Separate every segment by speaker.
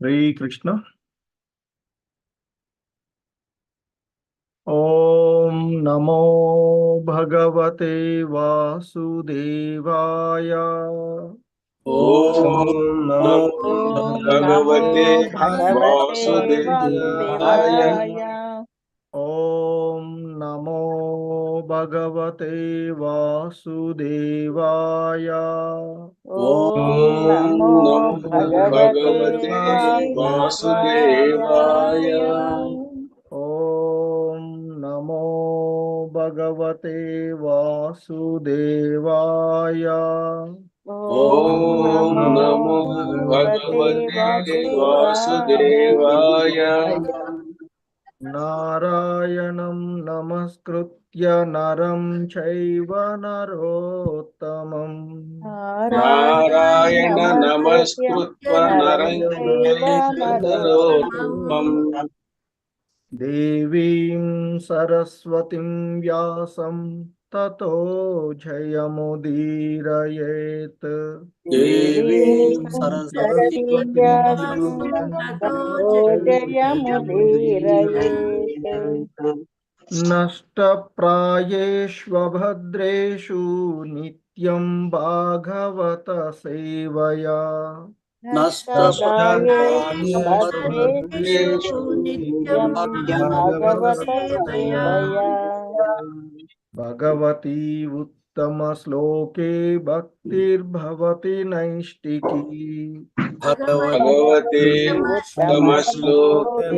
Speaker 1: हरे कृष्ण। ओम नमो भगवते वासुदेवाय।
Speaker 2: ओम नमो भगवते वासुदेवाय।
Speaker 1: ओम नमो भगवते वासुदेवाय।
Speaker 2: ओम नमो भगवते वासुदेवाय।
Speaker 1: ओम नमो भगवते वासुदेवाय।
Speaker 2: ओम नमो भगवते वासुदेवाय।
Speaker 1: नारायणं नमस्कृत्य नरं चैव नरोत्तमम्।
Speaker 2: नारायण नमस्कृत्य नरं चैव नरोत्तमम्।
Speaker 1: देवीं सरस्वतीं व्यासं ततो जयमुदीरयेत्।
Speaker 2: देवीं सरस्वतीं
Speaker 1: नष्टप्रायेष्वभद्रेषु नित्यं भागवत सेवया।
Speaker 2: नष्टप्रायेषु नित्यं भागवत सेवया।
Speaker 1: भगवती उत्तमश्लोके भक्तिर्भवति नैष्टिकी।
Speaker 2: भगवते उत्तमश्लोके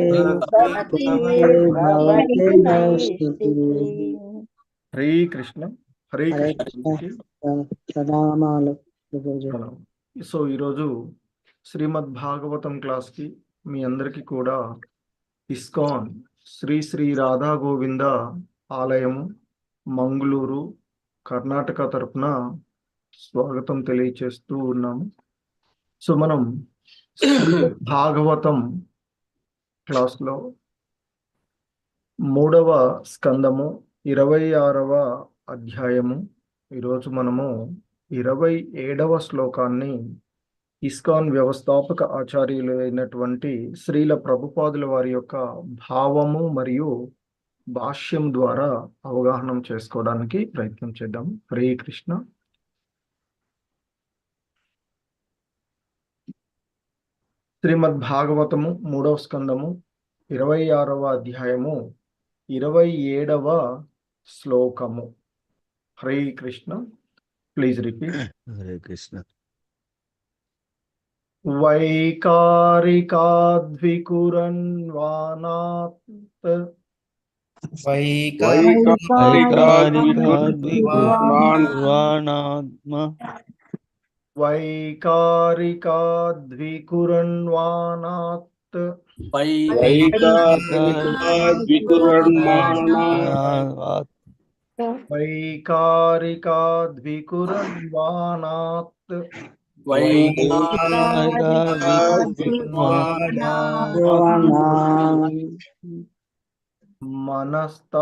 Speaker 2: भक्तिर्भवति नैष्टिकी।
Speaker 1: हरे कृष्ण। हरे कृष्ण। సో ఈరోజు శ్రీమద్ భాగవతం క్లాస్కి మీ అందరికీ కూడా ఇస్కాన్ శ్రీ శ్రీ రాధా గోవింద ఆలయము మంగళూరు కర్ణాటక తరపున స్వాగతం తెలియచేస్తూ ఉన్నాము. సో మనం భాగవతం క్లాస్లో 3వ స్కందము 26వ అధ్యాయము ఈరోజు మనము 27వ శ్లోకాన్ని ఇస్కాన్ వ్యవస్థాపక ఆచార్యులు అయినటువంటి శ్రీల ప్రభుపాదుల వారి యొక్క భావము మరియు భాష్యం ద్వారా అవగాహన చేసుకోవడానికి ప్రయత్నం చేద్దాం. హరే కృష్ణ. శ్రీమద్ భాగవతము 3వ స్కందము 26వ అధ్యాయము 27వ శ్లోకము. హరే కృష్ణ. Please repeat.
Speaker 3: హరే కృష్ణ.
Speaker 1: వైకారికాద్వికురన్వానాత్ వైకారికాద్వికురన్వానాత్ మనస్తత్వమజాయత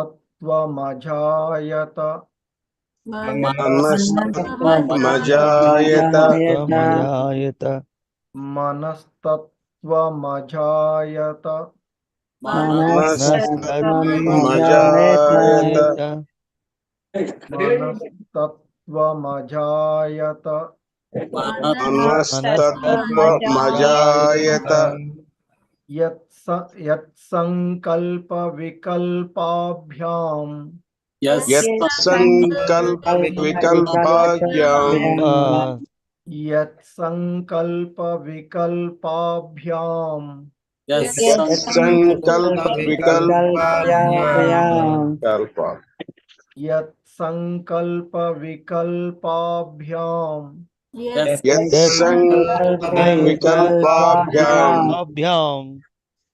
Speaker 1: యత్సంకల్ప వికల్పాభ్యాం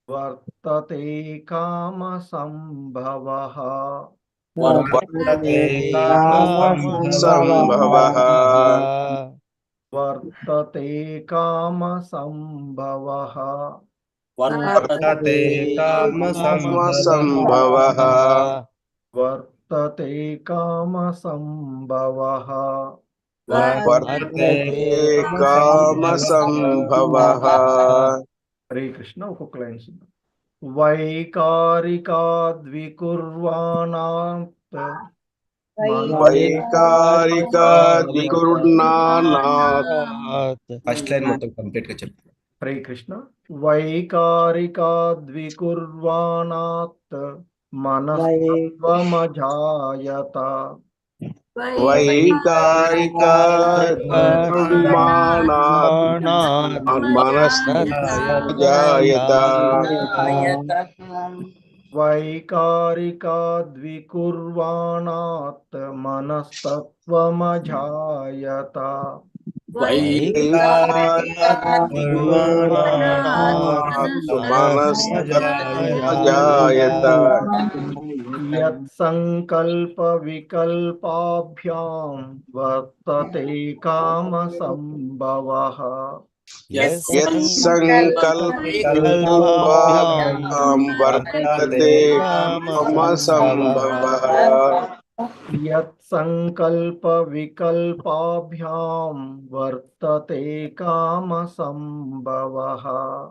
Speaker 1: వర్తతే కామ సంభవః. వర్తతే కామ సంభవః.
Speaker 3: వర్తతే కామ సంభవః.
Speaker 1: హరే కృష్ణ. ఒక్కొక్క లైన్ చూద్దాం. వైకారికాద్వికుర్వాణాత్
Speaker 3: వైకారిక
Speaker 1: మనస్తాయత.
Speaker 3: ఫస్ట్ లైన్ మొత్తం కంప్లీట్ గా చెప్పు.
Speaker 1: హరే కృష్ణ. వైకారికాద్వికుర్వాణాత్ మనస్తత్వమజాయత.
Speaker 3: వైకారిక మనస్జాయత.
Speaker 1: వైకారికాద్వికుర్వాణాత్ మనస్తత్వమజాయత.
Speaker 3: మనస్జాయత.
Speaker 1: యత్సంకల్ప వికల్పాభ్యాం వర్తతే కామ సంభవః.
Speaker 3: యత్సంకల్పవికల్పాభ్యాం వర్తతే కామ సంభవః.
Speaker 1: యత్సంకల్ప వికల్పాభ్యాం వర్తతే కామ సంభవః.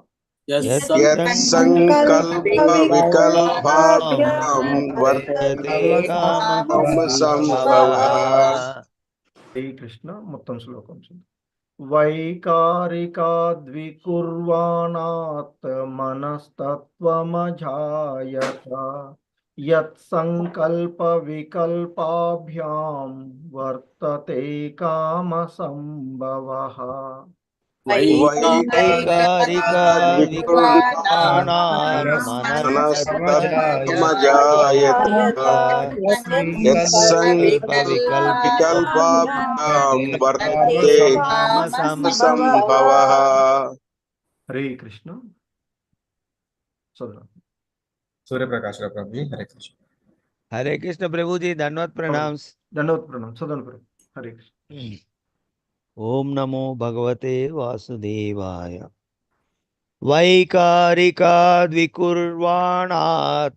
Speaker 3: యత్సంకల్పవికల్పాభ్యాం వర్తతే కామ సంభవః.
Speaker 1: హరే కృష్ణ. మొత్తం శ్లోకం చూద్దాం. వైకారికాద్వికుర్వాణాత్ మనస్తత్వమజాయత. యత్సంకల్ప వికల్పాభ్యాం వర్తతే కామ సంభవః.
Speaker 3: మనస్తత్వమజాయత. యత్సంకల్పవికల్పాభ్యాం వర్తతే కామ సంభవః.
Speaker 1: హరే కృష్ణ. చదువు.
Speaker 4: सूर्यप्रकाश प्रभु जी हरे कृष्ण।
Speaker 3: हरे कृष्ण प्रभु जी, दंडवत प्रणाम।
Speaker 1: దండవత్ ప్రణాम. చదవండి ప్రభు. హరే కృష్ణ.
Speaker 3: ओम नमो भगवते वासुदेवाय। वैकारिकाद्विकुर्वाणात्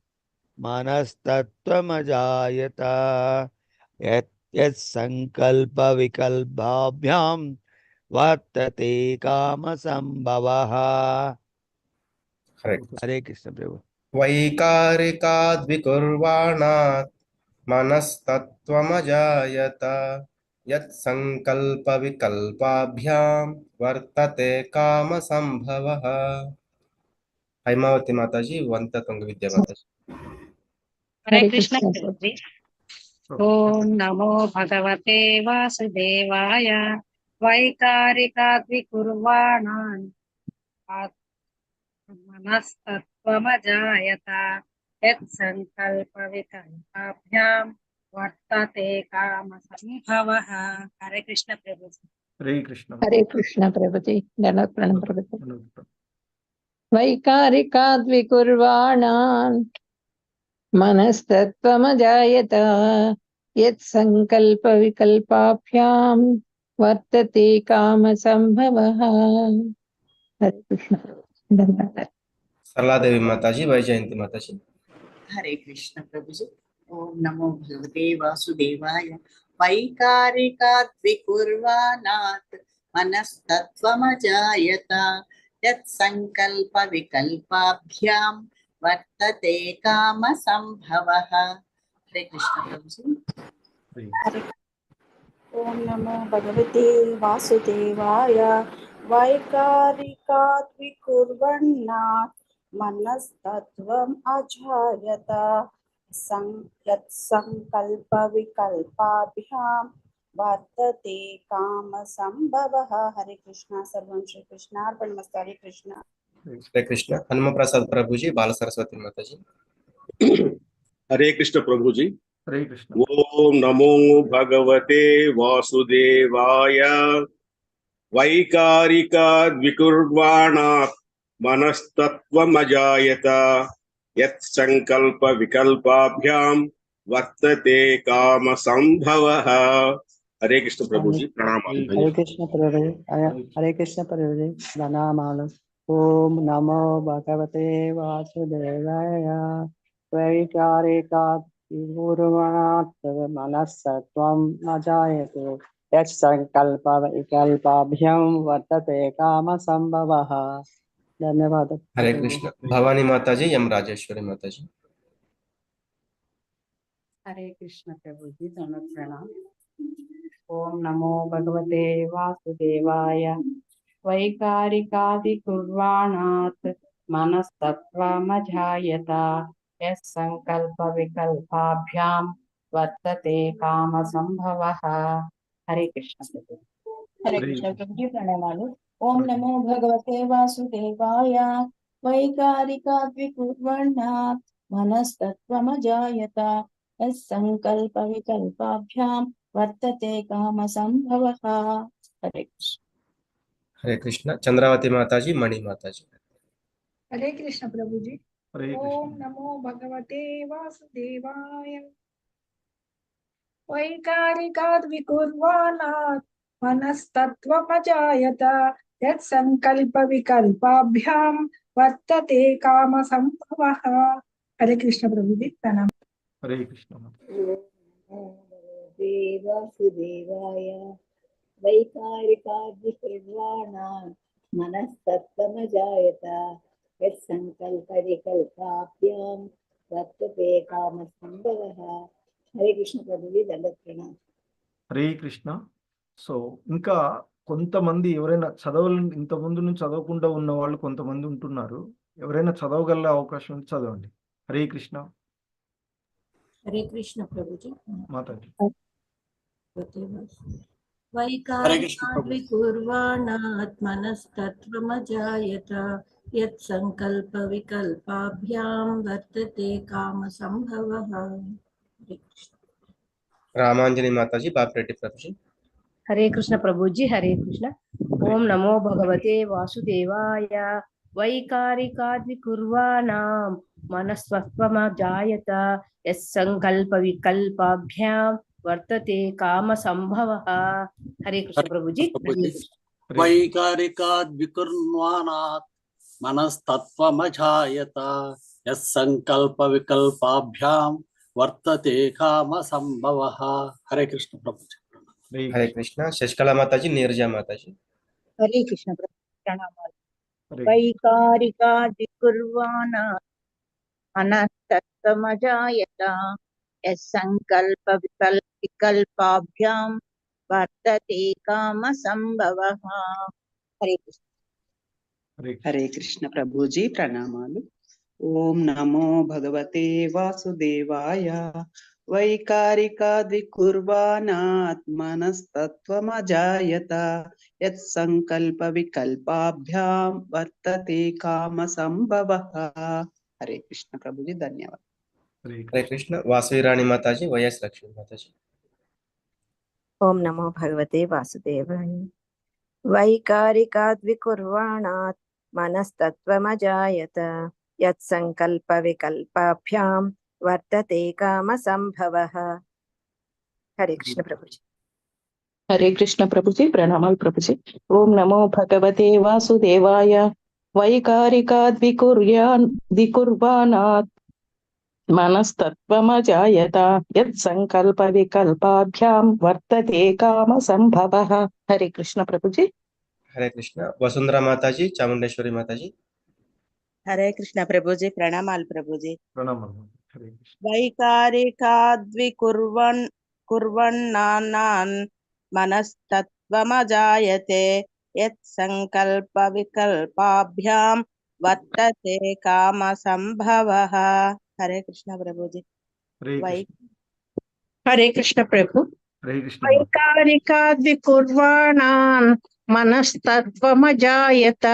Speaker 3: मनस्तत्त्वमजायत। यत्संकल्पविकल्पाभ्यां वर्तते कामसंभवः। हरे कृष्ण प्रभु।
Speaker 4: वैकारिकाद्विकुर्वाणात् मनस्तत्त्वमजायत। यत्संकल्पविकल्पाभ्यां वर्तते कामसंभवः। हैमावती माता जी, वंता तुंग विद्या माता जी।
Speaker 5: हरे कृष्ण प्रभु जी। ओम नमो भगवते वासुदेवाय। वैकारिकाद्विकुर्वाणान् मनस्तत्त्वमजायत। यत्संकल्पविकल्पाभ्यां वर्तते कामसंभवः। हरे कृष्ण प्रभु जी।
Speaker 1: హరే కృష్ణ.
Speaker 2: हरे कृष्ण प्रभु जी। దండవత్ ప్రణామ ప్రభు जी।
Speaker 1: దండవత్ ప్రణాम.
Speaker 2: వైకారికాద్వికుర్వాణాన్ మనస్తత్వమజాయత। యత్సంకల్ప వికల్పాభ్యాం వర్తతే కామ సంభవః। హరే కృష్ణ. ధన్యవాదాలు।
Speaker 4: सरला देवी माता जी, वैजयंती माता जी।
Speaker 6: हरे कृष्ण प्रभु जी। ओम नमो भगवते वासुदेवाय। वैकारिकाद्विकुर्वाणात् मनस्तत्त्वमजायत। यत्संकल्पविकल्पाभ्यां वर्तते कामसंभवः। हरे कृष्ण प्रभु जी।
Speaker 7: ओम नमो भगवते वासुदेवाय। वैकारिकाद्विकुर्वाणात् मनस्तत्त्वम् अजायत। यत्संकल्पविकल्पाभ्यां वर्तते कामसंभवः। हरे कृष्ण। सर्वं श्री कृष्णार्पणमस्तु। हरे कृष्ण।
Speaker 4: हरे कृष्ण। हनुम प्रसाद प्रभु जी, बाल सरस्वती माता जी।
Speaker 8: हरे कृष्ण प्रभु जी।
Speaker 1: హరే కృష్ణ.
Speaker 8: ओम नमो भगवते वासुदेवाय। वैकारिकाद्विकुर्वाणात् मनस्तत्त्वमजायत। यत्संकल्पविकल्पाभ्यां वर्तते कामसंभवः। हरे कृष्ण प्रभु जी, प्रणाम।
Speaker 9: हरे कृष्ण प्रभु। हरे कृष्ण प्रभु जी, प्रणामालु। ओम नमो भगवते वासुदेवाय। वैकारिकाद्विकुर्वाणात् मनस्तत्त्वम् अजायते। यत्संकल्पविकल्पाभ्यां वर्तते कामसंभवः। ధన్యవాదాలు
Speaker 4: హరే
Speaker 9: ప్రభుజీ.
Speaker 4: కృష్ణ భవానీ మాతాజీ ఎం రాజేశ్వరి మాతాజీ
Speaker 6: हरे कृष्ण प्रभु जी दोनों प्रणाम। ओम नमो भगवते वासुदेवाय वैकारिकादि कुर्वाणात् मनस्तत्त्वमजायता यः संकल्प विकल्पाभ्यां वर्तते काम संभवः। हरे कृष्ण प्रभु।
Speaker 7: हरे कृष्ण प्रभु जी प्रणमालु। ओम नमो भगवते वासुदेवाय वैकारिकाद्विकुर्वणात् मनस्तत्त्वमजायता यस्संकल्प विकल्पाभ्यां वर्तते काम संभवः। हरे कृष्ण।
Speaker 4: हरे कृष्ण चंद्रावती माताजी मणि माताजी
Speaker 5: हरे कृष्ण प्रभु जी।
Speaker 1: हरे
Speaker 5: ओम
Speaker 1: कृष्ण
Speaker 5: नमो भगवते वासुदेवाय वैकारिकाद् विकुर्वाणात् मनस्तत्त्वमजायत यत्संकल्प विकल्पाभ्यां वर्तते काम संभवः। हरे कृष्ण प्रभु जी प्रणाम।
Speaker 1: हरे कृष्ण
Speaker 10: वासुदेवाय वैकारिकाद्विकुर्वाणात् मनस्तत्त्वमजायत यत्संकल्पविकल्पाभ्यां वर्तते कामसंभवः। हरे कृष्ण प्रभु जी दंडवत प्रणाम।
Speaker 1: హరే కృష్ణ. సో ఇంకా కొంతమంది ఎవరైనా ఇంత ముందు నుంచి చదవకుండా ఉన్న వాళ్ళు కొంతమంది ఉంటున్నారు. ఎవరైనా చదవగల అవకాశం ఉంటే చదవండి. హరే కృష్ణ
Speaker 10: हरे कृष्ण प्रभु जी।
Speaker 1: మాతాజీ.
Speaker 10: वैकारिकाद्विकुर्वाणात् मनस्तत्त्वमजायत यत्संकल्पविकल्पाभ्यां वर्तते कामसंभवः। हरे कृष्ण।
Speaker 4: रामांजनी माताजी बापरेड्डी प्रभु जी
Speaker 11: हरे कृष्ण प्रभु जी हरे कृष्ण। ओम नमो भगवते वासुदेवाय वैकारिकाद्विकुर्वाणां मनस्त्वमजायत यस्संकल्पविकल्पाभ्यां वर्तते काम संभवः। हरे कृष्ण प्रभु जी।
Speaker 12: वैकारिकाद्विकुर्वाणात् मनस्तत्त्वमजायत यस्संकल्पविकल्पाभ्यां वर्तते काम संभवः। हरे कृष्ण प्रभु जी।
Speaker 4: हरे कृष्ण शशिकला माताजी नीरजा माताजी
Speaker 13: हरे कृष्ण प्रणाम। वैकारिकाद्विकुर्वाणात् मनस्तत्त्वमजायत यस्संकल्पविकल्पाभ्यां वर्तते काम संभवः। हरे कृष्ण।
Speaker 6: हरे कृष्ण प्रभु जी प्रणामालु। ओम नमो भगवते वासुदेवाय वैकारिकाद्विकुर्वाणात् मनस्तत्त्वमजायत यत्संकल्पविकल्पाभ्यां वर्तते काम संभवः। हरे कृष्ण प्रभु जी धन्यवाद।
Speaker 4: हरे कृष्ण वासवी रानी माताजी वैएस लक्ष्मी माताजी
Speaker 14: ओम नमो भगवते वासुदेवाय वैकारिकाद्विकुर्वाणात् मनस्तत्त्वमजायत यत्संकल्पविकल्पाभ्यां वर्तते काम संभवः। हरे कृष्ण प्रभु जी।
Speaker 15: हरे कृष्ण प्रभु जी प्रणामाल प्रभु जी। ओम नमो भगवते वासुदेवाय वैकारिकाद्विकुर्वाणात् मनस्तत्त्वमजायत यत्संकल्पविकल्पाभ्यां वर्तते काम संभवः। हरे कृष्ण प्रभु जी।
Speaker 4: हरे कृष्ण वसुंधरा माताजी चामुंडेश्वरी माताजी
Speaker 16: हरे कृष्ण प्रभु जी प्रणामाल प्रभु जी।
Speaker 1: प्रणाम। हरे कृष्ण
Speaker 16: वैकारिकाद्विकुर्वन्नान् मनस्तत्त्वमजायते यत्संकल्पविकल्पाभ्यां वर्तते काम संभवः। हरे कृष्ण प्रभु जी।
Speaker 13: हरे कृष्ण प्रभु।
Speaker 1: हरे कृष्ण
Speaker 13: वैकारिकाद्विकुर्वाणान् मनस्तत्त्वमजायत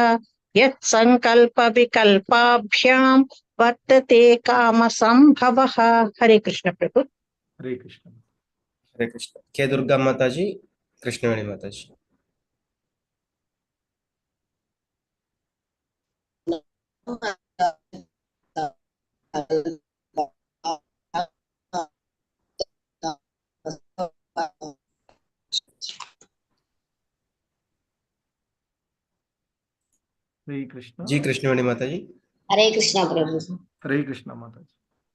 Speaker 13: यत्संकल्पविकल्पाभ्यां वर्तते काम संभवः। हरे कृष्ण प्रभु।
Speaker 1: हरे कृष्ण
Speaker 4: हरे कृष्ण के दुर्गा माताजी कृष्णवेणी माताजी
Speaker 1: हरे कृष्ण
Speaker 4: जी कृष्णवेणी माताजी
Speaker 17: हरे कृष्ण प्रभु।
Speaker 1: हरे कृष्ण माताजी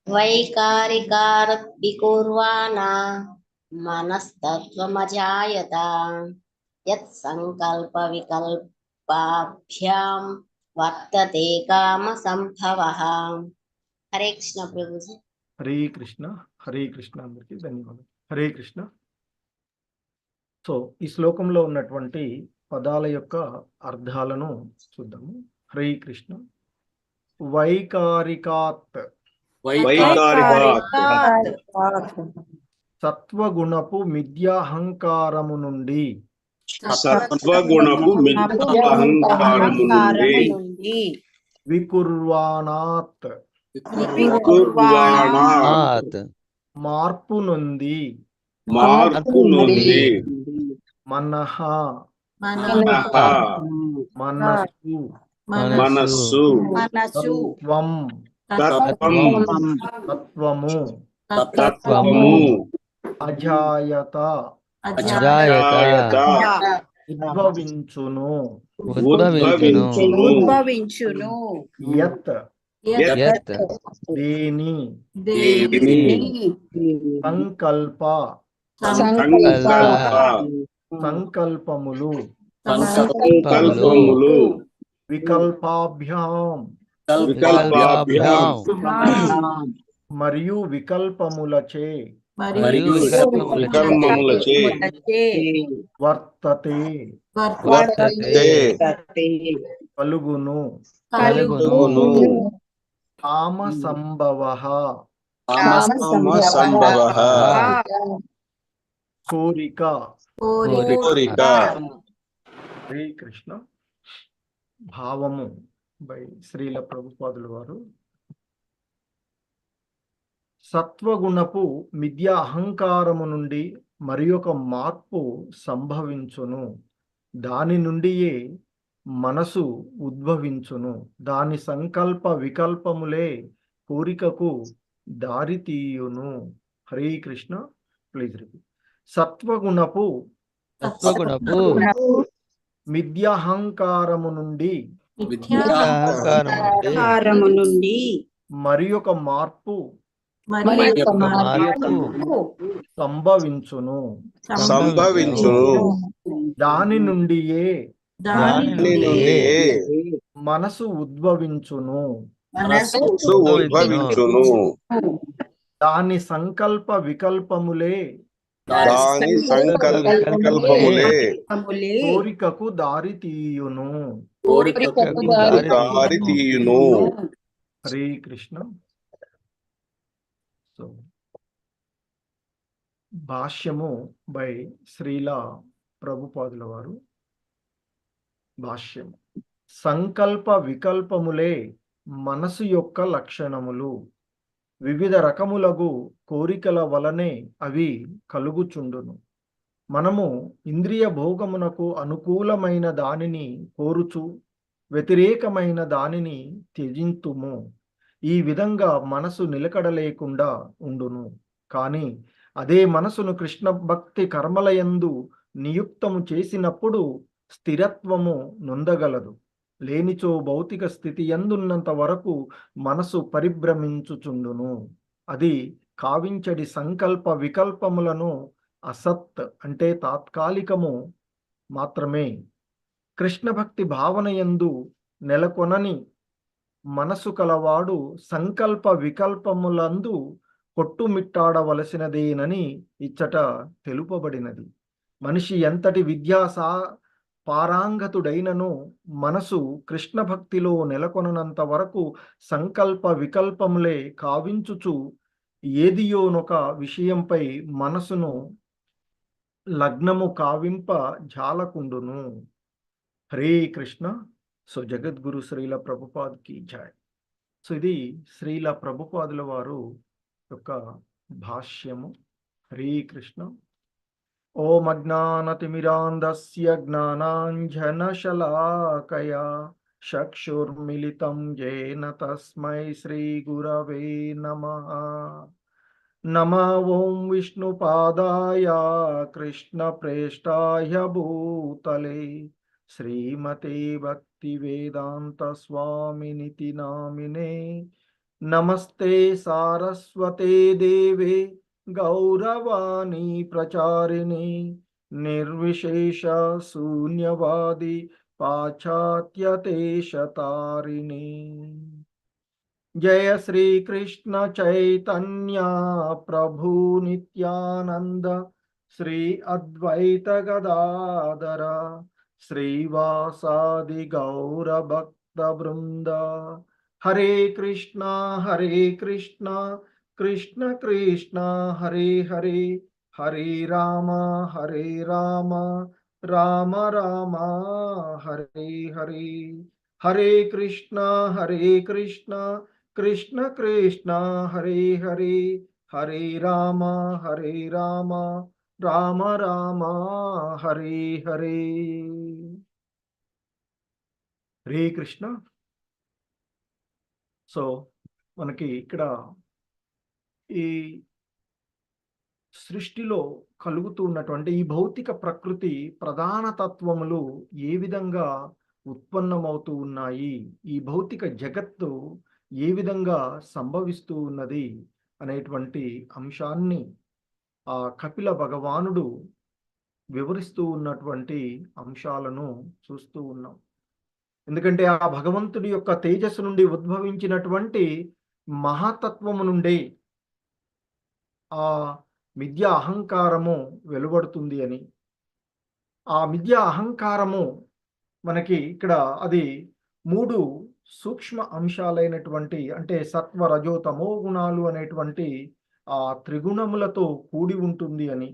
Speaker 17: वैकारिकाद्विकुर्वाणां मनस्तत्त्वमजायत यत्संकल्पविकल्पाभ्यां వర్తతే కామ సంభవః. హరే కృష్ణ ప్రభుజీ.
Speaker 1: హరే కృష్ణ. హరే కృష్ణ. అందరికీ ధన్యవాదాలు. హరే కృష్ణ. సో ఈ శ్లోకంలో ఉన్నటువంటి పదాల యొక్క అర్థాలను చూద్దాము. హరే కృష్ణ. వైకారికాత్ సత్వగుణపు మిథ్యాహంకారము నుండి
Speaker 8: సత్వగుణపు మిథ్యాహంకారము నుండి
Speaker 1: వికుర్వాణాత్ మార్పు నొంది మనః మనస్సు తత్వము అజాయత ఉద్భవించును యత్ దేని సంకల్పములు వికల్పాభ్యాం మరియు వికల్పములచే వర్తతే కలుగును కామ సంభవః కోరిక. హరే కృష్ణ. భావము బై శ్రీల ప్రభుపాదుల వారు. సత్వగుణపు మిథ్యా అహంకారము నుండి మరి ఒక మార్పు సంభవించును. దాని నుండియే మనసు ఉద్భవించును. దాని సంకల్ప వికల్పములే కోరికకు దారితీయును. హరే కృష్ణ. Please repeat. సత్వగుణపు మిథ్యాహంకారము నుండి మరి ఒక మార్పు సంభవించును. దాని నుండియే మనసు ఉద్భవించును. దాని సంకల్ప వికల్పములే కోరికకు దారితీయును. హరే కృష్ణ. సో భాష్యము బై శ్రీల ప్రభుపాదుల వారు. భాష్యం. సంకల్ప వికల్పములే మనసు యొక్క లక్షణములు. వివిధ రకములగు కోరికల వలనే అవి కలుగుచుండును. మనము ఇంద్రియ భోగమునకు అనుకూలమైన దానిని కోరుచు వ్యతిరేకమైన దానిని త్యజింతుము. ఈ విధంగా మనసు నిలకడ లేకుండా ఉండును. కానీ అదే మనసును కృష్ణ భక్తి కర్మలయందు నియుక్తము చేసినప్పుడు స్థిరత్వము నొందగలదు. లేనిచో భౌతిక స్థితి యందున్నంత వరకు మనసు పరిభ్రమించుచుండును. అది కావించడి సంకల్ప వికల్పములను అసత్ అంటే తాత్కాలికము మాత్రమే. కృష్ణ భక్తి భావన యందు నెలకొనని మనసు కలవాడు సంకల్ప వికల్పములందు కొట్టుమిట్టాడవలసినదేనని ఇచ్చట తెలుపబడినది. మనిషి ఎంతటి పారాంగతుడైనను మనసు కృష్ణ భక్తిలో నెలకొనంత వరకు సంకల్ప వికల్పములే కావించుచు ఏదియోనొక విషయంపై మనసును లగ్నము కావింప జాలకుండును. హరే కృష్ణ. సో జగద్గురు శ్రీల ప్రభుపాద్ కి జై. సో ఇది శ్రీల ప్రభుపాదుల వారు యొక్క భాష్యము. హరే కృష్ణ. ఓం అజ్ఞానతిమిరాంధస్య జ్ఞానాంజనశలాకయా చక్షుర్మిలితం येन తస్మై శ్రీ గురవే నమః. నమః ఓం విష్ణుపాదాయ కృష్ణప్రేష్టాయ భూతలే శ్రీమతే భక్తివేదాంత స్వామినితి నామినే. నమస్తే సారస్వతే దేవే గౌరవాణి ప్రచారిణి నిర్విశేష శూన్యవాది पाश्चात्यदेशतारिणे। जय श्री कृष्ण चैतन्य प्रभु नित्यानंद श्री अद्वैत गदाधर श्रीवासादि गौर भक्त वृंद। हरे कृष्णा कृष्ण कृष्ण हरे हरे, हरे राम राम राम हरे हरे। हरे कृष्णा कृष्ण कृष्ण हरे हरे, हरे राम राम राम हरे हरे। हरे कृष्ण। సో మనకి ఇక్కడ ఈ సృష్టిలో కలుగుతూ ఉన్నటువంటి ఈ భౌతిక ప్రకృతి ప్రధాన తత్వములు ఏ విధంగా ఉత్పన్నమవుతూ ఉన్నాయి, ఈ భౌతిక జగత్తు ఏ విధంగా సంభవిస్తూ ఉన్నది అనేటువంటి అంశాన్ని ఆ కపిల భగవానుడు వివరిస్తూ ఉన్నటువంటి అంశాలను చూస్తూ ఉన్నాం. ఎందుకంటే ఆ భగవంతుడి యొక్క తేజస్సు నుండి ఉద్భవించినటువంటి మహాతత్వము నుండే ఆ మిథ్యా అహంకారము వెలువడుతుంది అని, ఆ మిథ్యా అహంకారము మనకి ఇక్కడ అది 3 సూక్ష్మ అంశాలైనటువంటి అంటే సత్వ రజో తమో గుణాలు అనేటువంటి ఆ త్రిగుణములతో కూడి ఉంటుంది అని,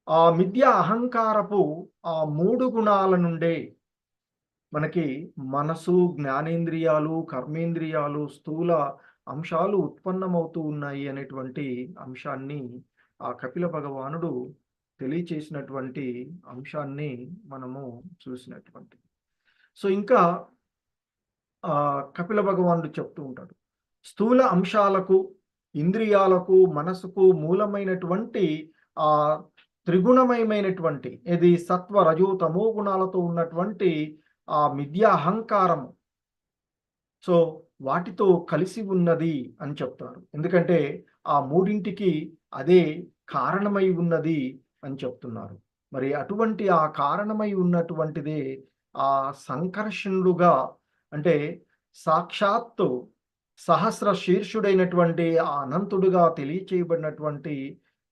Speaker 1: ఆ మిథ్యా అహంకారపు ఆ 3 గుణాల నుండే మనకి మనసు, జ్ఞానేంద్రియాలు, కర్మేంద్రియాలు, స్థూల అంశాలు ఉత్పన్నమవుతూ ఉన్నాయి అనేటువంటి అంశాన్ని ఆ కపిల భగవానుడు తెలియచేసినటువంటి అంశాన్ని మనము చూసినటువంటి. సో ఇంకా కపిల భగవానుడు చెప్తూ ఉంటాడు, స్థూల అంశాలకు, ఇంద్రియాలకు, మనసుకు మూలమైనటువంటి ఆ త్రిగుణమయమైనటువంటి ఇది సత్వ రజో తమో గుణాలతో ఉన్నటువంటి ఆ మిథ్యా అహంకారము సో వాటితో కలిసి ఉన్నది అని చెప్తారు. ఎందుకంటే ఆ 3ంటికి అదే కారణమై ఉన్నది అని చెప్తున్నారు. మరి అటువంటి ఆ కారణమై ఉన్నటువంటిదే ఆ సంకర్షణుడుగా అంటే సాక్షాత్తు సహస్ర శీర్షుడైనటువంటి ఆ అనంతుడుగా తెలియచేయబడినటువంటి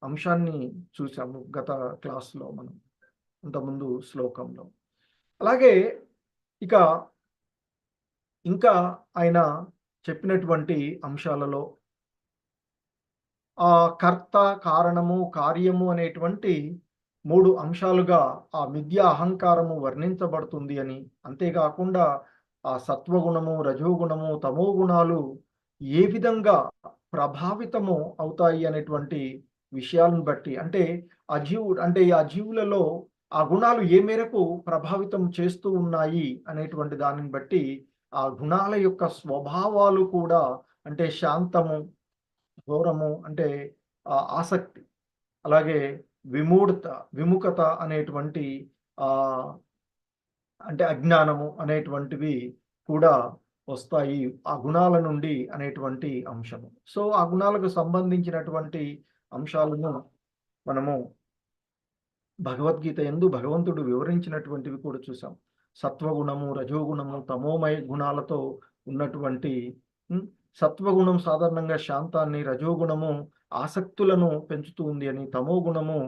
Speaker 1: అంశాన్ని చూసాము గత క్లాస్లో మనం, ఇంతకుముందు శ్లోకంలో. అలాగే ఇక ఇంకా ఆయన చెప్పినటువంటి అంశాలలో ఆ కర్త, కారణము, కార్యము అనేటువంటి 3 అంశాలుగా ఆ మిథ్యా అహంకారము వర్ణించబడుతుంది అని, అంతేకాకుండా ఆ సత్వగుణము, రజోగుణము, తమో గుణాలు ఏ విధంగా ప్రభావితము అవుతాయి అనేటువంటి విషయాలను బట్టి అంటే ఆ జీవులలో ఆ గుణాలు ఏ మేరకు ప్రభావితం చేస్తూ ఉన్నాయి అనేటువంటి దానిని బట్టి ఆ గుణాల యొక్క స్వభావాలు కూడా అంటే శాంతము, ఘోరము అంటే ఆసక్తి, అలాగే విముఖత అనేటువంటి అంటే అజ్ఞానము అనేటువంటివి కూడా వస్తాయి ఆ గుణాల నుండి అనేటువంటి అంశము. సో ఆ గుణాలకు సంబంధించినటువంటి అంశాలను మనము భగవద్గీత యందు భగవంతుడు వివరించినటువంటివి కూడా చూసాం. సత్వగుణము, రజోగుణము, తమోమయ గుణాలతో ఉన్నటువంటి సత్వగుణం సాధారణంగా శాంతాన్ని, రజోగుణము ఆసక్తులను పెంచుతుంది అని, తమో గుణము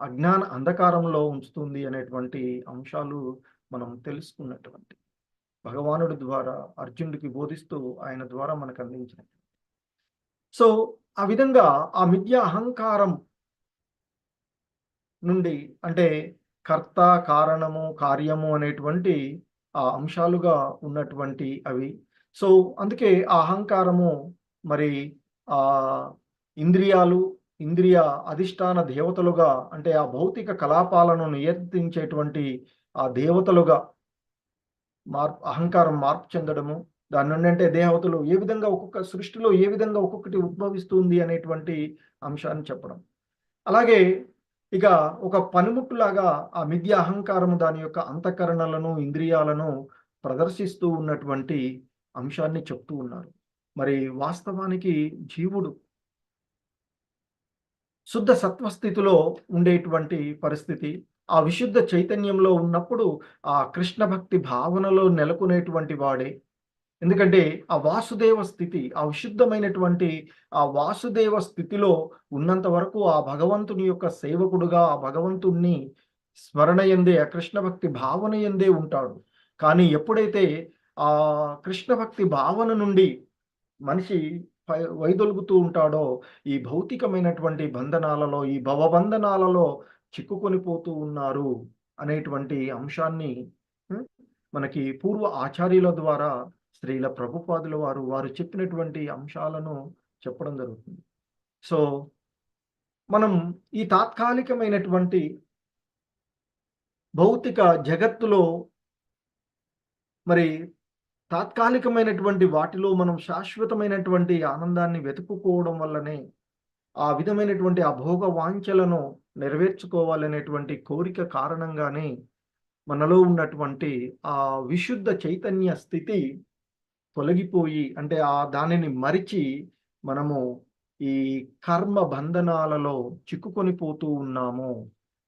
Speaker 1: అజ్ఞాన అంధకారంలో ఉంచుతుంది అనేటువంటి అంశాలు మనం తెలుసుకున్నటువంటి భగవానుడి ద్వారా అర్జునుడికి బోధిస్తూ ఆయన ద్వారా మనకు అందించినటువంటి. సో ఆ విధంగా ఆ మిథ్యా అహంకారం నుండి అంటే కర్త, కారణము, కార్యము అనేటువంటి ఆ అంశాలుగా ఉన్నటువంటి అవి. సో అందుకే ఆ అహంకారము మరి ఆ ఇంద్రియ అధిష్టాన దేవతలుగా అంటే ఆ భౌతిక కలాపాలను నియంత్రించేటువంటి ఆ దేవతలుగా అహంకారం మార్పు చెందడము, దాని నుండి అంటే దేవతలు ఏ విధంగా ఒక్కొక్క సృష్టిలో ఏ విధంగా ఒక్కొక్కటి ఉద్భవిస్తుంది అనేటువంటి అంశాన్ని చెప్పడం. అలాగే ఇక ఒక పనిముట్టులాగా ఆ మిథ్య అహంకారము దాని యొక్క అంతఃకరణలను, ఇంద్రియాలను ప్రదర్శిస్తూ ఉన్నటువంటి అంశాన్ని చెప్తూ ఉన్నారు. మరి వాస్తవానికి జీవుడు శుద్ధ సత్వస్థితిలో ఉండేటువంటి పరిస్థితి, ఆ విశుద్ధ చైతన్యంలో ఉన్నప్పుడు ఆ కృష్ణ భక్తి భావనలో నెలకొనేటువంటి వాడే. ఎందుకంటే ఆ వాసుదేవ స్థితి, ఆ విశుద్ధమైనటువంటి ఆ వాసుదేవ స్థితిలో ఉన్నంత వరకు ఆ భగవంతుని యొక్క సేవకుడుగా ఆ భగవంతుణ్ణి స్మరణ యందే, ఆ కృష్ణ భక్తి భావన యందే ఉంటాడు. కానీ ఎప్పుడైతే ఆ కృష్ణ భక్తి భావన నుండి మనిషి వైదొలుగుతూ ఉంటాడో ఈ భౌతికమైనటువంటి బంధనాలలో, ఈ భవబంధనాలలో చిక్కుకొని పోతూ ఉన్నారు అనేటువంటి అంశాన్ని మనకి పూర్వ ఆచార్యుల ద్వారా శ్రీల ప్రభుపాదుల వారు చెప్పినటువంటి అంశాలను చెప్పడం జరుగుతుంది. సో మనం ఈ తాత్కాలికమైనటువంటి భౌతిక జగత్తులో మరి తాత్కాలికమైనటువంటి వాటిలో మనం శాశ్వతమైనటువంటి ఆనందాన్ని వెతుకుకోవడం వల్లనే ఆ విధమైనటువంటి అభోగ వాంఛలను నెరవేర్చుకోవాలనేటువంటి కోరిక కారణంగానే మనలో ఉన్నటువంటి ఆ విశుద్ధ చైతన్య స్థితి తొలగిపోయి, అంటే దానిని మరిచి మనము ఈ కర్మ బంధనాలలో చిక్కుకొని పోతూ ఉన్నాము.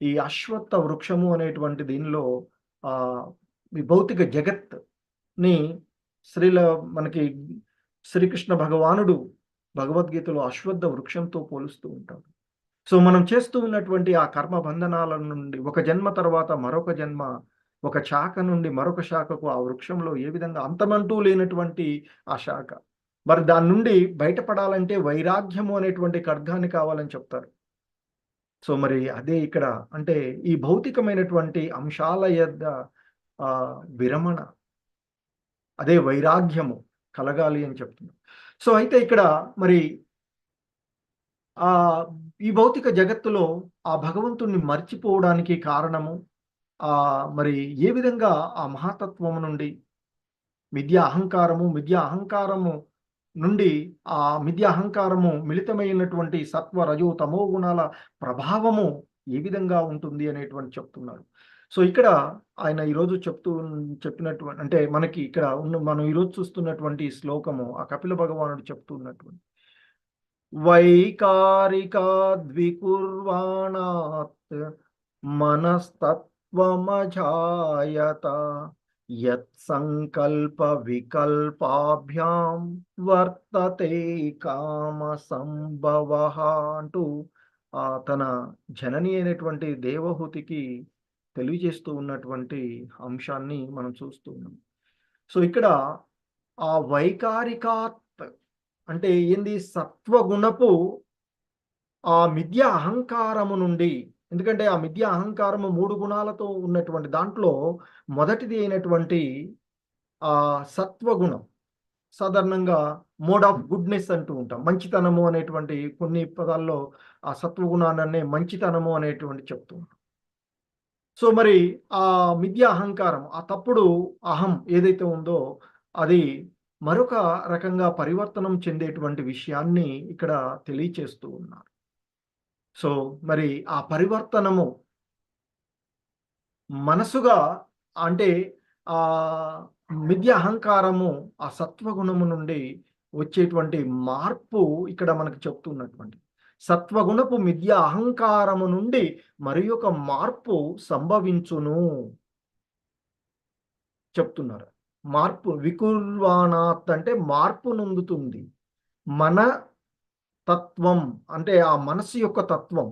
Speaker 1: ఈ అశ్వత్థ వృక్షము అనేటువంటి దీనిలో ఈ భౌతిక జగత్ ని మనకి శ్రీకృష్ణ భగవానుడు భగవద్గీతలో అశ్వత్థ వృక్షంతో పోలుస్తూ ఉంటాడు. సో మనం చేస్తూ ఉన్నటువంటి ఆ కర్మ బంధనాల నుండి ఒక జన్మ తర్వాత మరొక జన్మ, ఒక శాఖ నుండి మరొక శాఖకు ఆ వృక్షంలో ఏ విధంగా అంతమంటూ లేనటువంటి ఆ శాఖ, మరి దాని నుండి బయటపడాలంటే వైరాగ్యము అనేటువంటి ఖడ్గాన్ని కావాలని చెప్తారు. సో మరి అదే ఇక్కడ అంటే ఈ భౌతికమైనటువంటి అంశాల యొద్ద విరమణ, అదే వైరాగ్యము కలగాలి అని చెప్తున్నారు. సో అయితే ఇక్కడ మరి ఈ భౌతిక జగత్తులో ఆ భగవంతుణ్ణి మర్చిపోవడానికి కారణము మరి ఏ విధంగా ఆ మహాతత్వము నుండి మిథ్యా అహంకారము నుండి ఆ మిథ్యా అహంకారము మిళితమైనటువంటి సత్వ రజో తమో గుణాల ప్రభావము ఏ విధంగా ఉంటుంది అనేటువంటి చెప్తున్నారు. సో ఇక్కడ ఆయన ఈరోజు చెప్పినటువంటి అంటే మనకి ఇక్కడ మనం ఈరోజు చూస్తున్నటువంటి శ్లోకము ఆ కపిల భగవానుడు చెప్తున్నటువంటి వైకారికాద్వికుర్వాణాత్ మనస్తత్వమజాయత యత్ సంకల్ప వికల్పాభ్యాం వర్తతే కామ సంభవః అంటూ తన జనని అయినటువంటి దేవహూతికి తెలియజేస్తూ ఉన్నటువంటి అంశాన్ని మనం చూస్తూ ఉన్నాం. సో ఇక్కడ ఆ వైకారికాత్ అంటే ఏంది, సత్వగుణపు ఆ మిథ్యా అహంకారము నుండి, ఎందుకంటే ఆ మిథ్యా అహంకారము 3 గుణాలతో ఉన్నటువంటి దాంట్లో మొదటిది అయినటువంటి ఆ సత్వగుణం, సాధారణంగా మోడ్ ఆఫ్ గుడ్నెస్ అంటూ ఉంటాం. మంచితనము అనేటువంటి కొన్ని పదాల్లో ఆ సత్వగుణాన్నే మంచితనము అనేటువంటి చెప్తూ ఉంటాం. సో మరి ఆ మిథ్యా అహంకారం, ఆ తప్పుడు అహం ఏదైతే ఉందో అది మరొక రకంగా పరివర్తనం చెందేటువంటి విషయాన్ని ఇక్కడ తెలియచేస్తూ ఉన్నారు. సో మరి ఆ పరివర్తనము మనసుగా అంటే ఆ మిథ్యా అహంకారము ఆ సత్వగుణము నుండి వచ్చేటువంటి మార్పు ఇక్కడ మనకు చెప్తున్నటువంటి సత్వగుణపు మిథ్యా అహంకారము నుండి మరి ఒక మార్పు సంభవించును చెప్తున్నారు. మార్పు వికుర్వాణాత్ అంటే మార్పు నొందుతుంది. మన తత్వం అంటే ఆ మనసు యొక్క తత్వం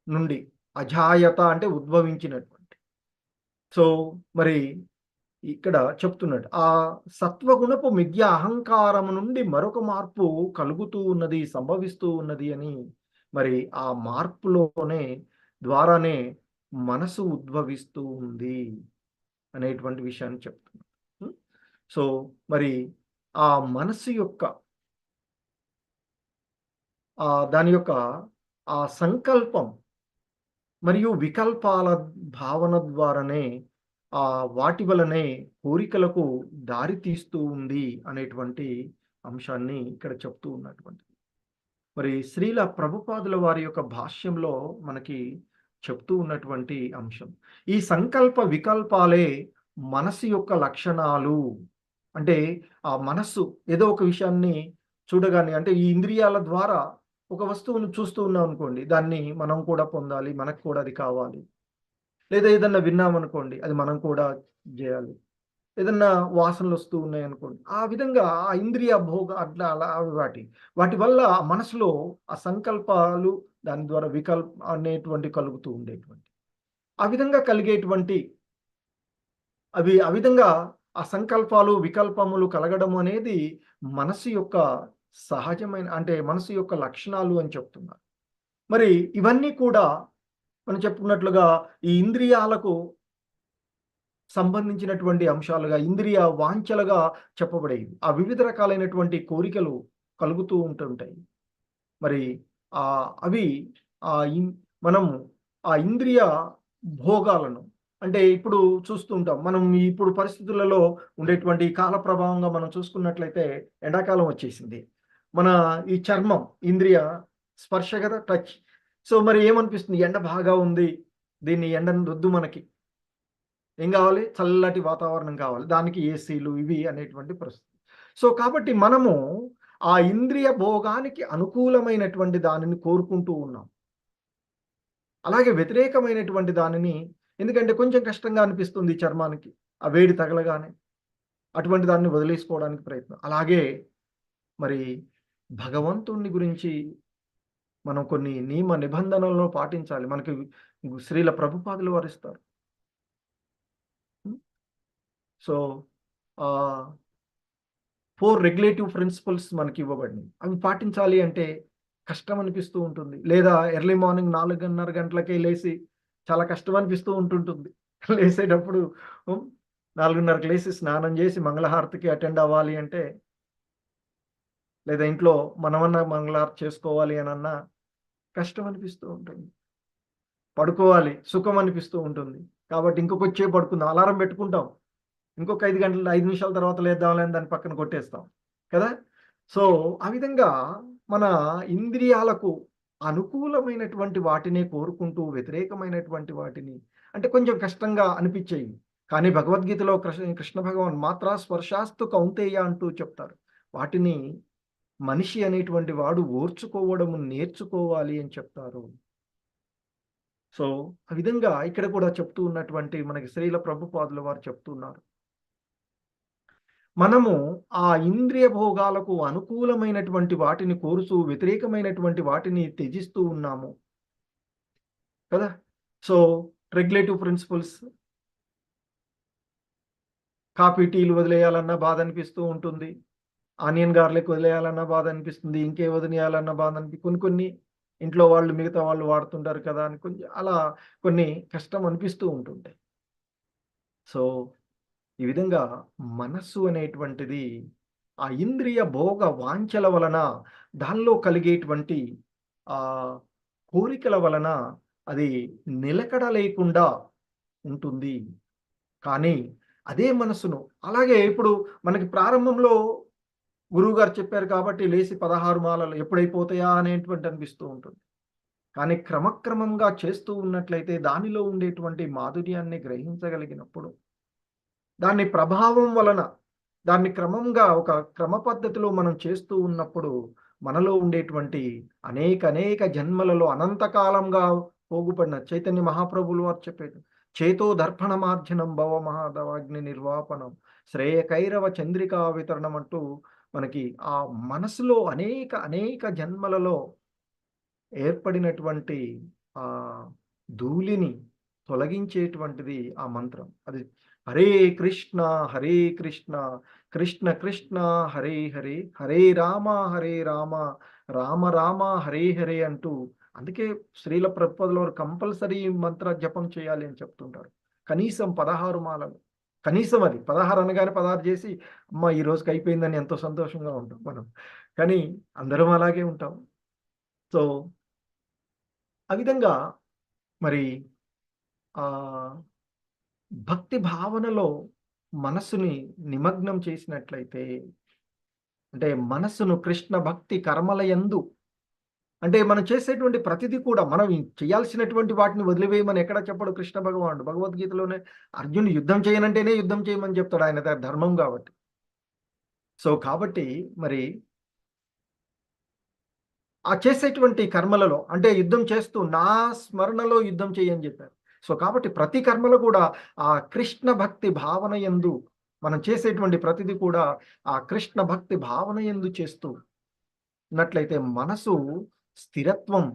Speaker 1: నుండి అజాయత అంటే ఉద్భవించినటువంటి. సో మరి ఇక్కడ చెప్తున్నాడు ఆ సత్వగుణపు మిథ్యా అహంకారము నుండి మరొక మార్పు కలుగుతూ ఉన్నది, సంభవిస్తూ ఉన్నది అని, మరి ఆ మార్పులోనే ద్వారానే మనసు ఉద్భవిస్తూ ఉంది అనేటువంటి విషయాన్ని చెప్తున్నాడు. సో మరి ఆ మనసు యొక్క దాని యొక్క ఆ సంకల్పం మరియు వికల్పాల భావన ద్వారానే వాటి వలనే కోరికలకు దారి తీస్తూ ఉంది అనేటువంటి అంశాన్ని ఇక్కడ చెప్తూ ఉన్నటువంటి మరి శ్రీల ప్రభుపాదుల వారి యొక్క భాష్యంలో మనకి చెప్తూ ఉన్నటువంటి అంశం, ఈ సంకల్ప వికల్పాలే మనసు యొక్క లక్షణాలు. అంటే ఆ మనస్సు ఏదో ఒక విషయాన్ని చూడగానే, అంటే ఈ ఇంద్రియాల ద్వారా ఒక వస్తువును చూస్తూ ఉన్నాం అనుకోండి, దాన్ని మనం కూడా పొందాలి, మనకు కూడా అది కావాలి. లేదా ఏదన్నా విన్నామనుకోండి అది మనం కూడా చేయాలి. ఏదన్నా వాసనలు వస్తూ ఉన్నాయి అనుకోండి, ఆ విధంగా ఆ ఇంద్రియ భోగ అట్లా అలా వాటి వల్ల మనసులో ఆ సంకల్పాలు దాని ద్వారా అనేటువంటి కలుగుతూ ఉండేటువంటి ఆ విధంగా కలిగేటువంటి ఆ విధంగా ఆ సంకల్పాలు వికల్పములు కలగడం అనేది మనసు యొక్క సహజమైన అంటే మనసు యొక్క లక్షణాలు అని చెప్తున్నారు. మరి ఇవన్నీ కూడా మనం చెప్పుకున్నట్లుగా ఈ ఇంద్రియాలకు సంబంధించినటువంటి అంశాలుగా ఇంద్రియ వాంఛలుగా చెప్పబడేవి. ఆ వివిధ రకాలైనటువంటి కోరికలు కలుగుతూ ఉంటుంటాయి. మరి అవి మనము ఆ ఇంద్రియ భోగాలను అంటే ఇప్పుడు చూస్తూ ఉంటాం. మనం ఇప్పుడు పరిస్థితులలో ఉండేటువంటి కాల ప్రభావంగా మనం చూసుకున్నట్లయితే ఎండాకాలం వచ్చేసింది. మన ఈ చర్మం ఇంద్రియ స్పర్శ కదా, టచ్. సో మరి ఏమనిపిస్తుంది, ఎండ బాగా ఉంది, దీన్ని ఎండను రుద్దు, మనకి ఏం కావాలి, చల్లటి వాతావరణం కావాలి, దానికి ఏసీలు ఇవి అనేటువంటి పరిస్థితి. సో కాబట్టి మనము ఆ ఇంద్రియ భోగానికి అనుకూలమైనటువంటి దానిని కోరుకుంటూ ఉన్నాం. అలాగే వ్యతిరేకమైనటువంటి దానిని, ఎందుకంటే కొంచెం కష్టంగా అనిపిస్తుంది చర్మానికి ఆ వేడి తగలగానే, అటువంటి దాన్ని వదిలేసుకోవడానికి ప్రయత్నం. అలాగే మరి భగవంతుణ్ణి గురించి మనం కొన్ని నియమ నిబంధనలను పాటించాలి. మనకి శ్రీల ప్రభుపాదులు వారిస్తారు. సో 4 రెగ్యులేటివ్ ప్రిన్సిపల్స్ మనకి ఇవ్వబడినాయి. అవి పాటించాలి అంటే కష్టం అనిపిస్తూ ఉంటుంది. లేదా ఎర్లీ మార్నింగ్ 4:30 గంటలకే లేచి చాలా కష్టం అనిపిస్తూ ఉంటుంటుంది. లేసేటప్పుడు 4:30కి లేచి స్నానం చేసి మంగళహారతికి అటెండ్ అవ్వాలి అంటే, లేదా ఇంట్లో మనమన్నా మంగళహారతి చేసుకోవాలి అనన్నా కష్టం అనిపిస్తూ ఉంటుంది. పడుకోవాలి సుఖం అనిపిస్తూ ఉంటుంది. కాబట్టి ఇంకొకొచ్చే పడుకుందాం, అలారం పెట్టుకుంటాం, ఇంకొక 5 నిమిషాల తర్వాత లేద్దాంలే అని దాన్ని పక్కన కొట్టేస్తాం కదా. సో ఆ విధంగా మన ఇంద్రియాలకు అనుకూలమైనటువంటి వాటిని కోరుకుంటూ వ్యతిరేకమైనటువంటి వాటిని అంటే కొంచెం కష్టంగా అనిపించేవి. కానీ భగవద్గీతలో కృష్ణ భగవాన్ మాత్రా స్పర్శాస్తు కౌంతేయ అంటూ చెప్తారు. వాటిని మనిషి అనేటువంటి వాడు ఓర్చుకోవడము నేర్చుకోవాలి అని చెప్తారు. సో ఆ విధంగా ఇక్కడ కూడా చెప్తూ ఉన్నటువంటి మనకి శ్రీల ప్రభుపాదుల వారు చెప్తున్నారు, మనము ఆ ఇంద్రియ భోగాలకు అనుకూలమైనటువంటి వాటిని కోరుతూ వ్యతిరేకమైనటువంటి వాటిని త్యజిస్తూ ఉన్నాము కదా. సో రెగ్యులేటివ్ ప్రిన్సిపల్స్, కాఫీ టీలు వదిలేయాలన్నా బాధ అనిపిస్తూ ఉంటుంది, ఆనియన్ గార్లిక్ వదిలేయాలన్నా బాధ అనిపిస్తుంది, ఇంకే వదిలేయాలన్నా బాధ కొన్ని ఇంట్లో వాళ్ళు మిగతా వాళ్ళు వాడుతుంటారు కదా అని కొంచెం అలా కొన్ని కష్టం అనిపిస్తూ ఉంటుంటాయి. సో ఈ విధంగా మనస్సు అనేటువంటిది ఆ ఇంద్రియ భోగ వాంఛల వలన, దానిలో కలిగేటువంటి ఆ కోరికల వలన అది నిలకడ లేకుండా ఉంటుంది. కానీ అదే మనస్సును అలాగే ఇప్పుడు మనకి ప్రారంభంలో గురువు గారు చెప్పారు కాబట్టి లేచి 16 మాలలు ఎప్పుడైపోతాయా అనేటువంటి అనిపిస్తూ ఉంటుంది. కానీ క్రమక్రమంగా చేస్తూ ఉన్నట్లయితే దానిలో ఉండేటువంటి మాధుర్యాన్ని గ్రహించగలిగినప్పుడు, దాని ప్రభావం వలన దాన్ని క్రమంగా ఒక క్రమ పద్ధతిలో మనం చేస్తూ ఉన్నప్పుడు మనలో ఉండేటువంటి అనేక జన్మలలో అనంతకాలంగా పోగుపడిన చైతన్య మహాప్రభులు వారు చెప్పేది చేతో దర్పణ మార్జనం భవ మహాదవాగ్ని నిర్వాపనం శ్రేయకైరవ చంద్రికా వితరణం అంటూ మనకి ఆ మనసులో అనేక జన్మలలో ఏర్పడినటువంటి ఆ ధూళిని తొలగించేటువంటిది ఆ మంత్రం. అది హరే కృష్ణ కృష్ణ కృష్ణ హరే హరే, హరే రామ రామ రామ హరే హరే అంటూ, అందుకే శ్రీల ప్రభుపాదుల వారు కంపల్సరీ మంత్ర జపం చేయాలి అని చెప్తుంటారు. కనీసం 16 మాలలు, కనీసం అది 16 అనగానే 16 చేసి అమ్మ ఈ రోజుకి అయిపోయిందని ఎంతో సంతోషంగా ఉంటాం మనం, కానీ అందరం అలాగే ఉంటాం. సో ఆ విధంగా మరి భక్తి భావనలో మనస్సుని నిమగ్నం చేసినట్లయితే, అంటే మనస్సును కృష్ణ భక్తి కర్మల యందు, అంటే మనం చేసేటువంటి ప్రతిదీ కూడా మనం చేయాల్సినటువంటి వాటిని వదిలివేయమని ఎక్కడ చెప్పడు కృష్ణ భగవానుడు. భగవద్గీతలోనే అర్జునుడు యుద్ధం చేయనంటేనే యుద్ధం చేయమని చెప్తాడు, ఆయన ధర్మం కాబట్టి. సో కాబట్టి మరి ఆ చేసేటువంటి కర్మలలో, అంటే యుద్ధం చేస్తూ నా స్మరణలో యుద్ధం చేయని చెప్పారు. సో కాబట్టి ప్రతి కర్మలో కూడా ఆ కృష్ణ భక్తి భావన యందు మనం చేసేటువంటి ప్రతిదీ కూడా ఆ కృష్ణ భక్తి భావన యందు చేస్తూ ఉన్నట్లయితే మనసు స్థిరత్వం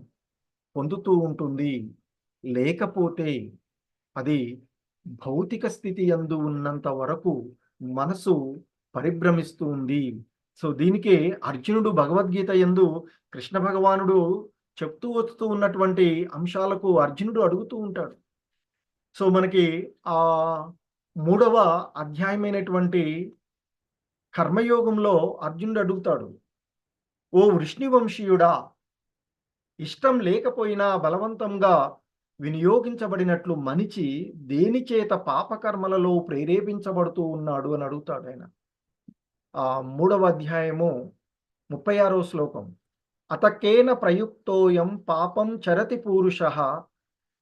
Speaker 1: పొందుతూ ఉంటుంది. లేకపోతే అది భౌతిక స్థితి యందు ఉన్నంత వరకు మనసు పరిభ్రమిస్తూ ఉంది. సో దీనికే అర్జునుడు భగవద్గీత యందు కృష్ణ భగవానుడు చెప్తూ వస్తూ ఉన్నటువంటి అంశాలకు అర్జునుడు అడుగుతూ ఉంటాడు. సో మనకి ఆ 3వ అధ్యాయమైనటువంటి కర్మయోగంలో అర్జునుడు అడుగుతాడు, ఓ వృష్ణివంశీయుడా, ఇష్టం లేకపోయినా బలవంతంగా వినియోగించబడినట్లు మనిషి దేని చేత పాపకర్మలలో ప్రేరేపించబడుతూ ఉన్నాడు అని అడుగుతాడు ఆయన. ఆ 3వ అధ్యాయము 36వ శ్లోకం. అతకేన ప్రయుక్తోయం పాపం చరతి పూరుషః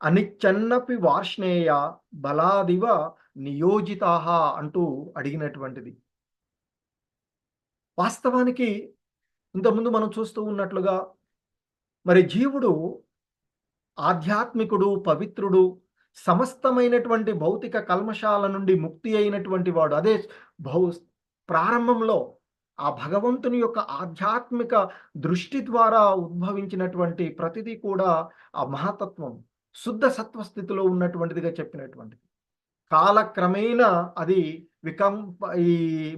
Speaker 1: అనిచ్చన్నపి వార్ష్ణేయ బలాదివ నియోజితాః అంటూ అడిగినటువంటిది. వాస్తవానికి ఇంతకుముందు మనం చూస్తూ ఉన్నట్లుగా మరి జీవుడు ఆధ్యాత్మికుడు, పవిత్రుడు, సమస్తమైనటువంటి భౌతిక కల్మషాల నుండి ముక్తి అయినటువంటి వాడు. అదే ప్రారంభంలో ఆ భగవంతుని యొక్క ఆధ్యాత్మిక దృష్టి ద్వారా ఉద్భవించినటువంటి ప్రతిదీ కూడా ఆ మహాతత్వం శుద్ధ సత్వస్థితిలో ఉన్నటువంటిదిగా చెప్పినటువంటిది. కాలక్రమేణా అది ఈ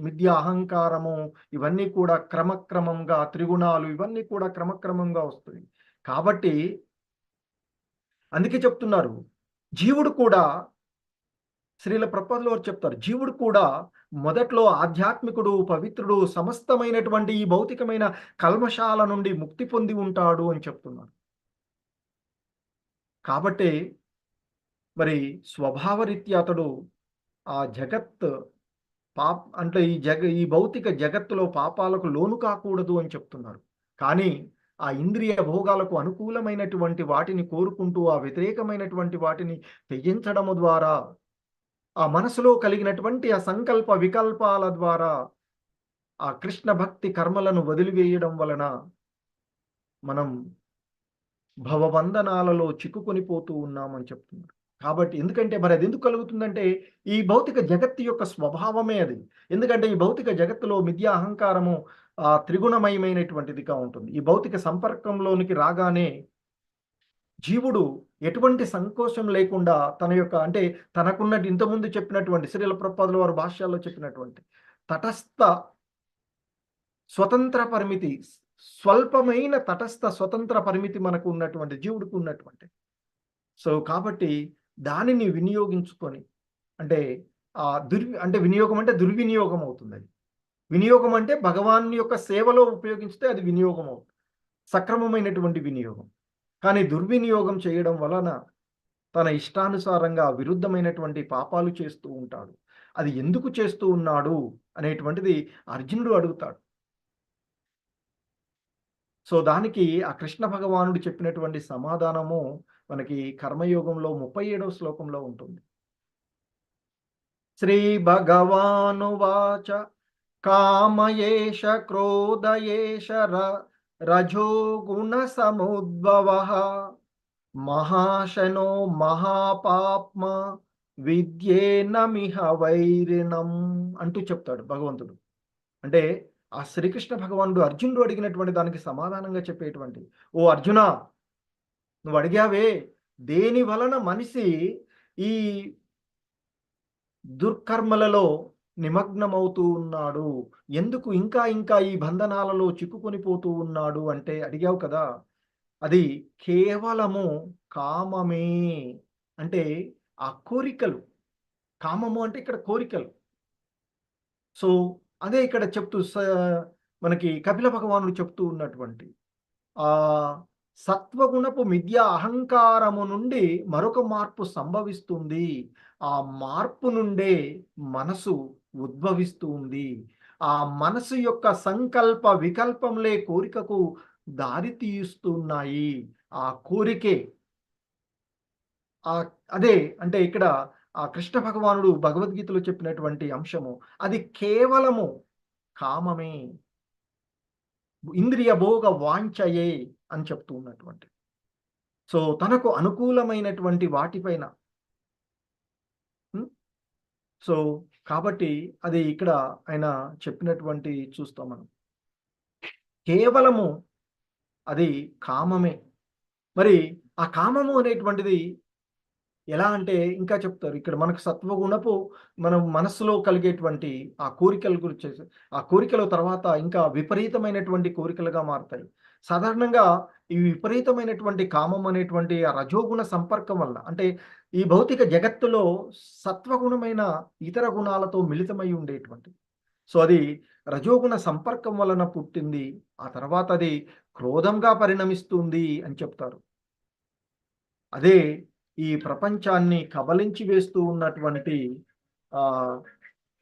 Speaker 1: మిథ్య అహంకారము ఇవన్నీ కూడా క్రమక్రమంగా, త్రిగుణాలు ఇవన్నీ కూడా క్రమక్రమంగా వస్తాయి. కాబట్టి అందుకే చెప్తున్నారు, జీవుడు కూడా శ్రీల ప్రభుపాదుల వారు చెప్తారు, జీవుడు కూడా మొదట్లో ఆధ్యాత్మికుడు, పవిత్రుడు, సమస్తమైనటువంటి ఈ భౌతికమైన కల్మషాల నుండి ముక్తి పొంది ఉంటాడు అని చెప్తున్నారు. కాబట్టి మరి స్వభావరీత్యా అతడు ఆ జగత్ అంటే ఈ భౌతిక జగత్తులో పాపాలకు లోను కాకూడదు అని చెప్తున్నారు. కానీ ఆ ఇంద్రియ భోగాలకు అనుకూలమైనటువంటి వాటిని కోరుకుంటూ ఆ వ్యతిరేకమైనటువంటి వాటిని త్యజించడము ద్వారా, ఆ మనసులో కలిగినటువంటి ఆ సంకల్ప వికల్పాల ద్వారా ఆ కృష్ణ భక్తి కర్మలను వదిలివేయడం వలన మనం భవబంధనాలలో చిక్కుకొని పోతూ ఉన్నామని చెప్తున్నారు. కాబట్టి ఎందుకంటే మరి అది ఎందుకు కలుగుతుందంటే ఈ భౌతిక జగత్తు యొక్క స్వభావమే అది. ఎందుకంటే ఈ భౌతిక జగత్తులో మిథ్యా అహంకారము త్రిగుణమయమైనటువంటిదిగా ఉంటుంది. ఈ భౌతిక సంపర్కంలోనికి రాగానే జీవుడు ఎటువంటి సంకోచం లేకుండా తన యొక్క అంటే తనకున్నట్టు ఇంతకుముందు చెప్పినటువంటి శ్రీల ప్రభుపాదుల వారు భాష్యాల్లో చెప్పినటువంటి తటస్థ స్వతంత్ర పరిమితి, స్వల్పమైన తటస్థ స్వతంత్ర పరిమితి మనకు ఉన్నటువంటి జీవుడికి ఉన్నటువంటి. సో కాబట్టి దానిని వినియోగించుకొని అంటే అంటే వినియోగం అంటే దుర్వినియోగం అవుతుంది. అది వినియోగం అంటే భగవాన్ యొక్క సేవలో ఉపయోగిస్తే అది వినియోగం అవుతుంది, సక్రమమైనటువంటి వినియోగం. కానీ దుర్వినియోగం చేయడం వలన తన ఇష్టానుసారంగా విరుద్ధమైనటువంటి పాపాలు చేస్తూ ఉంటాడు. అది ఎందుకు చేస్తూ ఉన్నాడు అనేటువంటిది అర్జునుడు అడుగుతాడు. సో దానికి ఆ కృష్ణ భగవానుడు చెప్పినటువంటి సమాధానము మనకి కర్మయోగంలో 37వ శ్లోకంలో ఉంటుంది. శ్రీ భగవానువాచ కామయేష క్రోధయేష రజో గుణ సముద్భవః మహాశనో మహాపాప్మ విద్యేనమిహ వైరిణం అంటూ చెప్తాడు భగవంతుడు. అంటే ఆ శ్రీకృష్ణ భగవానుడు అర్జునుడు అడిగినటువంటి దానికి సమాధానంగా చెప్పేటువంటి, ఓ అర్జున, నువ్వు అడిగావే దేని వలన మనిషి ఈ దుర్కర్మలలో నిమగ్నమవుతూ ఉన్నాడు, ఎందుకు ఇంకా ఇంకా ఈ బంధనాలలో చిక్కుకొని పోతూ ఉన్నాడు అంటే అడిగావు కదా, అది కేవలము కామమే. అంటే ఆ కోరికలు, కామము అంటే ఇక్కడ కోరికలు. సో అదే ఇక్కడ చెప్తూ మనకి కపిల భగవానుడు చెప్తూ ఉన్నటువంటి ఆ సత్వగుణపు మిథ్యా అహంకారము నుండి మరొక మార్పు సంభవిస్తుంది. ఆ మార్పు నుండే మనసు ఉద్భవిస్తుంది. ఆ మనసు యొక్క సంకల్ప వికల్పంలే కోరికకు దారి తీస్తున్నాయి. ఆ కోరికే అదే అంటే ఇక్కడ ఆ కృష్ణ భగవానుడు భగవద్గీతలో చెప్పినటువంటి అంశము అది కేవలము కామమే, ఇంద్రియ భోగ వాంఛయే అని చెప్తూ ఉన్నటువంటి. సో తనకు అనుకూలమైనటువంటి వాటిపైన సో కాబట్టి అది ఇక్కడ ఆయన చెప్పినటువంటి చూస్తాం మనం. కేవలము అది కామమే. మరి ఆ కామము అనేటువంటిది ఎలా అంటే ఇంకా చెప్తారు ఇక్కడ మనకు సత్వగుణపు మనం మనస్సులో కలిగేటువంటి ఆ కోరికల గురించి, ఆ కోరికల తర్వాత ఇంకా విపరీతమైనటువంటి కోరికలుగా మారుతాయి. సాధారణంగా ఈ విపరీతమైనటువంటి కామం అనేటువంటి ఆ రజోగుణ సంపర్కం వల్ల, అంటే ఈ భౌతిక జగత్తులో సత్వగుణమైన ఇతర గుణాలతో మిళితమై ఉండేటువంటి, సో అది రజోగుణ సంపర్కం వలన పుట్టింది. ఆ తర్వాత అది క్రోధంగా పరిణమిస్తుంది అని చెప్తారు. అదే ఈ ప్రపంచాన్ని కబలించి వేస్తూ ఉన్నటువంటి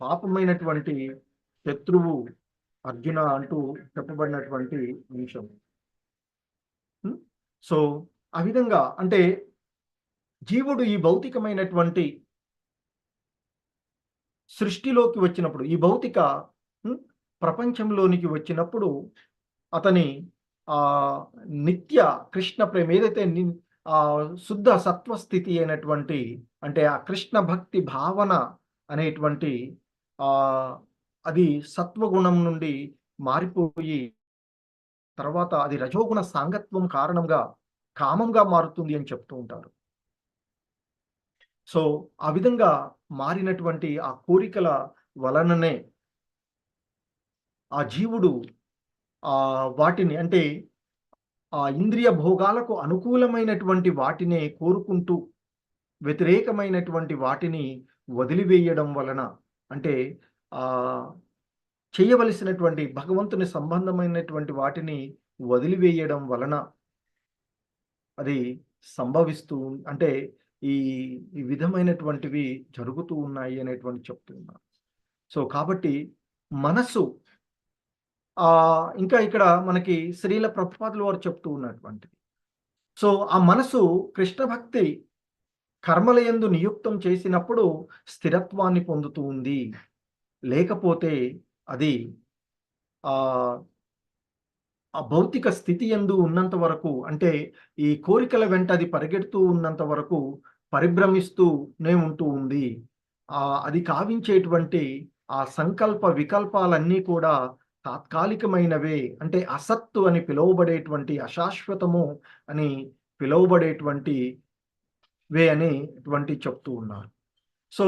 Speaker 1: పాపమైనటువంటి శత్రువు అర్జున అంటూ చెప్పబడినటువంటి అంశం. సో ఆ విధంగా అంటే జీవుడు ఈ భౌతికమైనటువంటి సృష్టిలోకి వచ్చినప్పుడు, ఈ భౌతిక ప్రపంచంలోనికి వచ్చినప్పుడు అతని నిత్య కృష్ణ ప్రేమ ఏదైతే శుద్ధ సత్వస్థితి అయినటువంటి, అంటే ఆ కృష్ణ భక్తి భావన అనేటువంటి అది సత్వగుణం నుండి మారిపోయి తర్వాత అది రజోగుణ సాంగత్వం కారణంగా కామంగా మారుతుంది అని చెప్తూ ఉంటారు. సో ఆ విధంగా మారినటువంటి ఆ కోరికల వలననే ఆ జీవుడు వాటిని, అంటే ఆ ఇంద్రియ భోగాలకు అనుకూలమైనటువంటి వాటినే కోరుకుంటూ వ్యతిరేకమైనటువంటి వాటిని వదిలివేయడం వలన, అంటే చేయవలసినటువంటి భగవంతుని సంబంధమైనటువంటి వాటిని వదిలివేయడం వలన అది సంభవిస్తూ, అంటే ఈ విధమైనటువంటివి జరుగుతూ ఉన్నాయి అనేటువంటి చెప్తున్నారు. సో కాబట్టి మనసు ఇంకా ఇక్కడ మనకి శ్రీల ప్రభుపాదుల వారు చెప్తూ ఉన్నటువంటిది. సో ఆ మనసు కృష్ణ భక్తి కర్మల యందు నియుక్తం చేసినప్పుడు స్థిరత్వాన్ని పొందుతూ ఉంది. లేకపోతే అది ఆ భౌతిక స్థితి యందు ఉన్నంత వరకు, అంటే ఈ కోరికల వెంట అది పరిగెడుతూ ఉన్నంత వరకు పరిభ్రమిస్తూనే ఉంటూ ఉంది. అది కావించేటువంటి ఆ సంకల్ప వికల్పాలన్నీ కూడా తాత్కాలికమైనవే, అంటే అసత్తు అని పిలువబడేటువంటి, అశాశ్వతము అని పిలువబడేటువంటి వే అని చెప్తూ ఉన్నారు. సో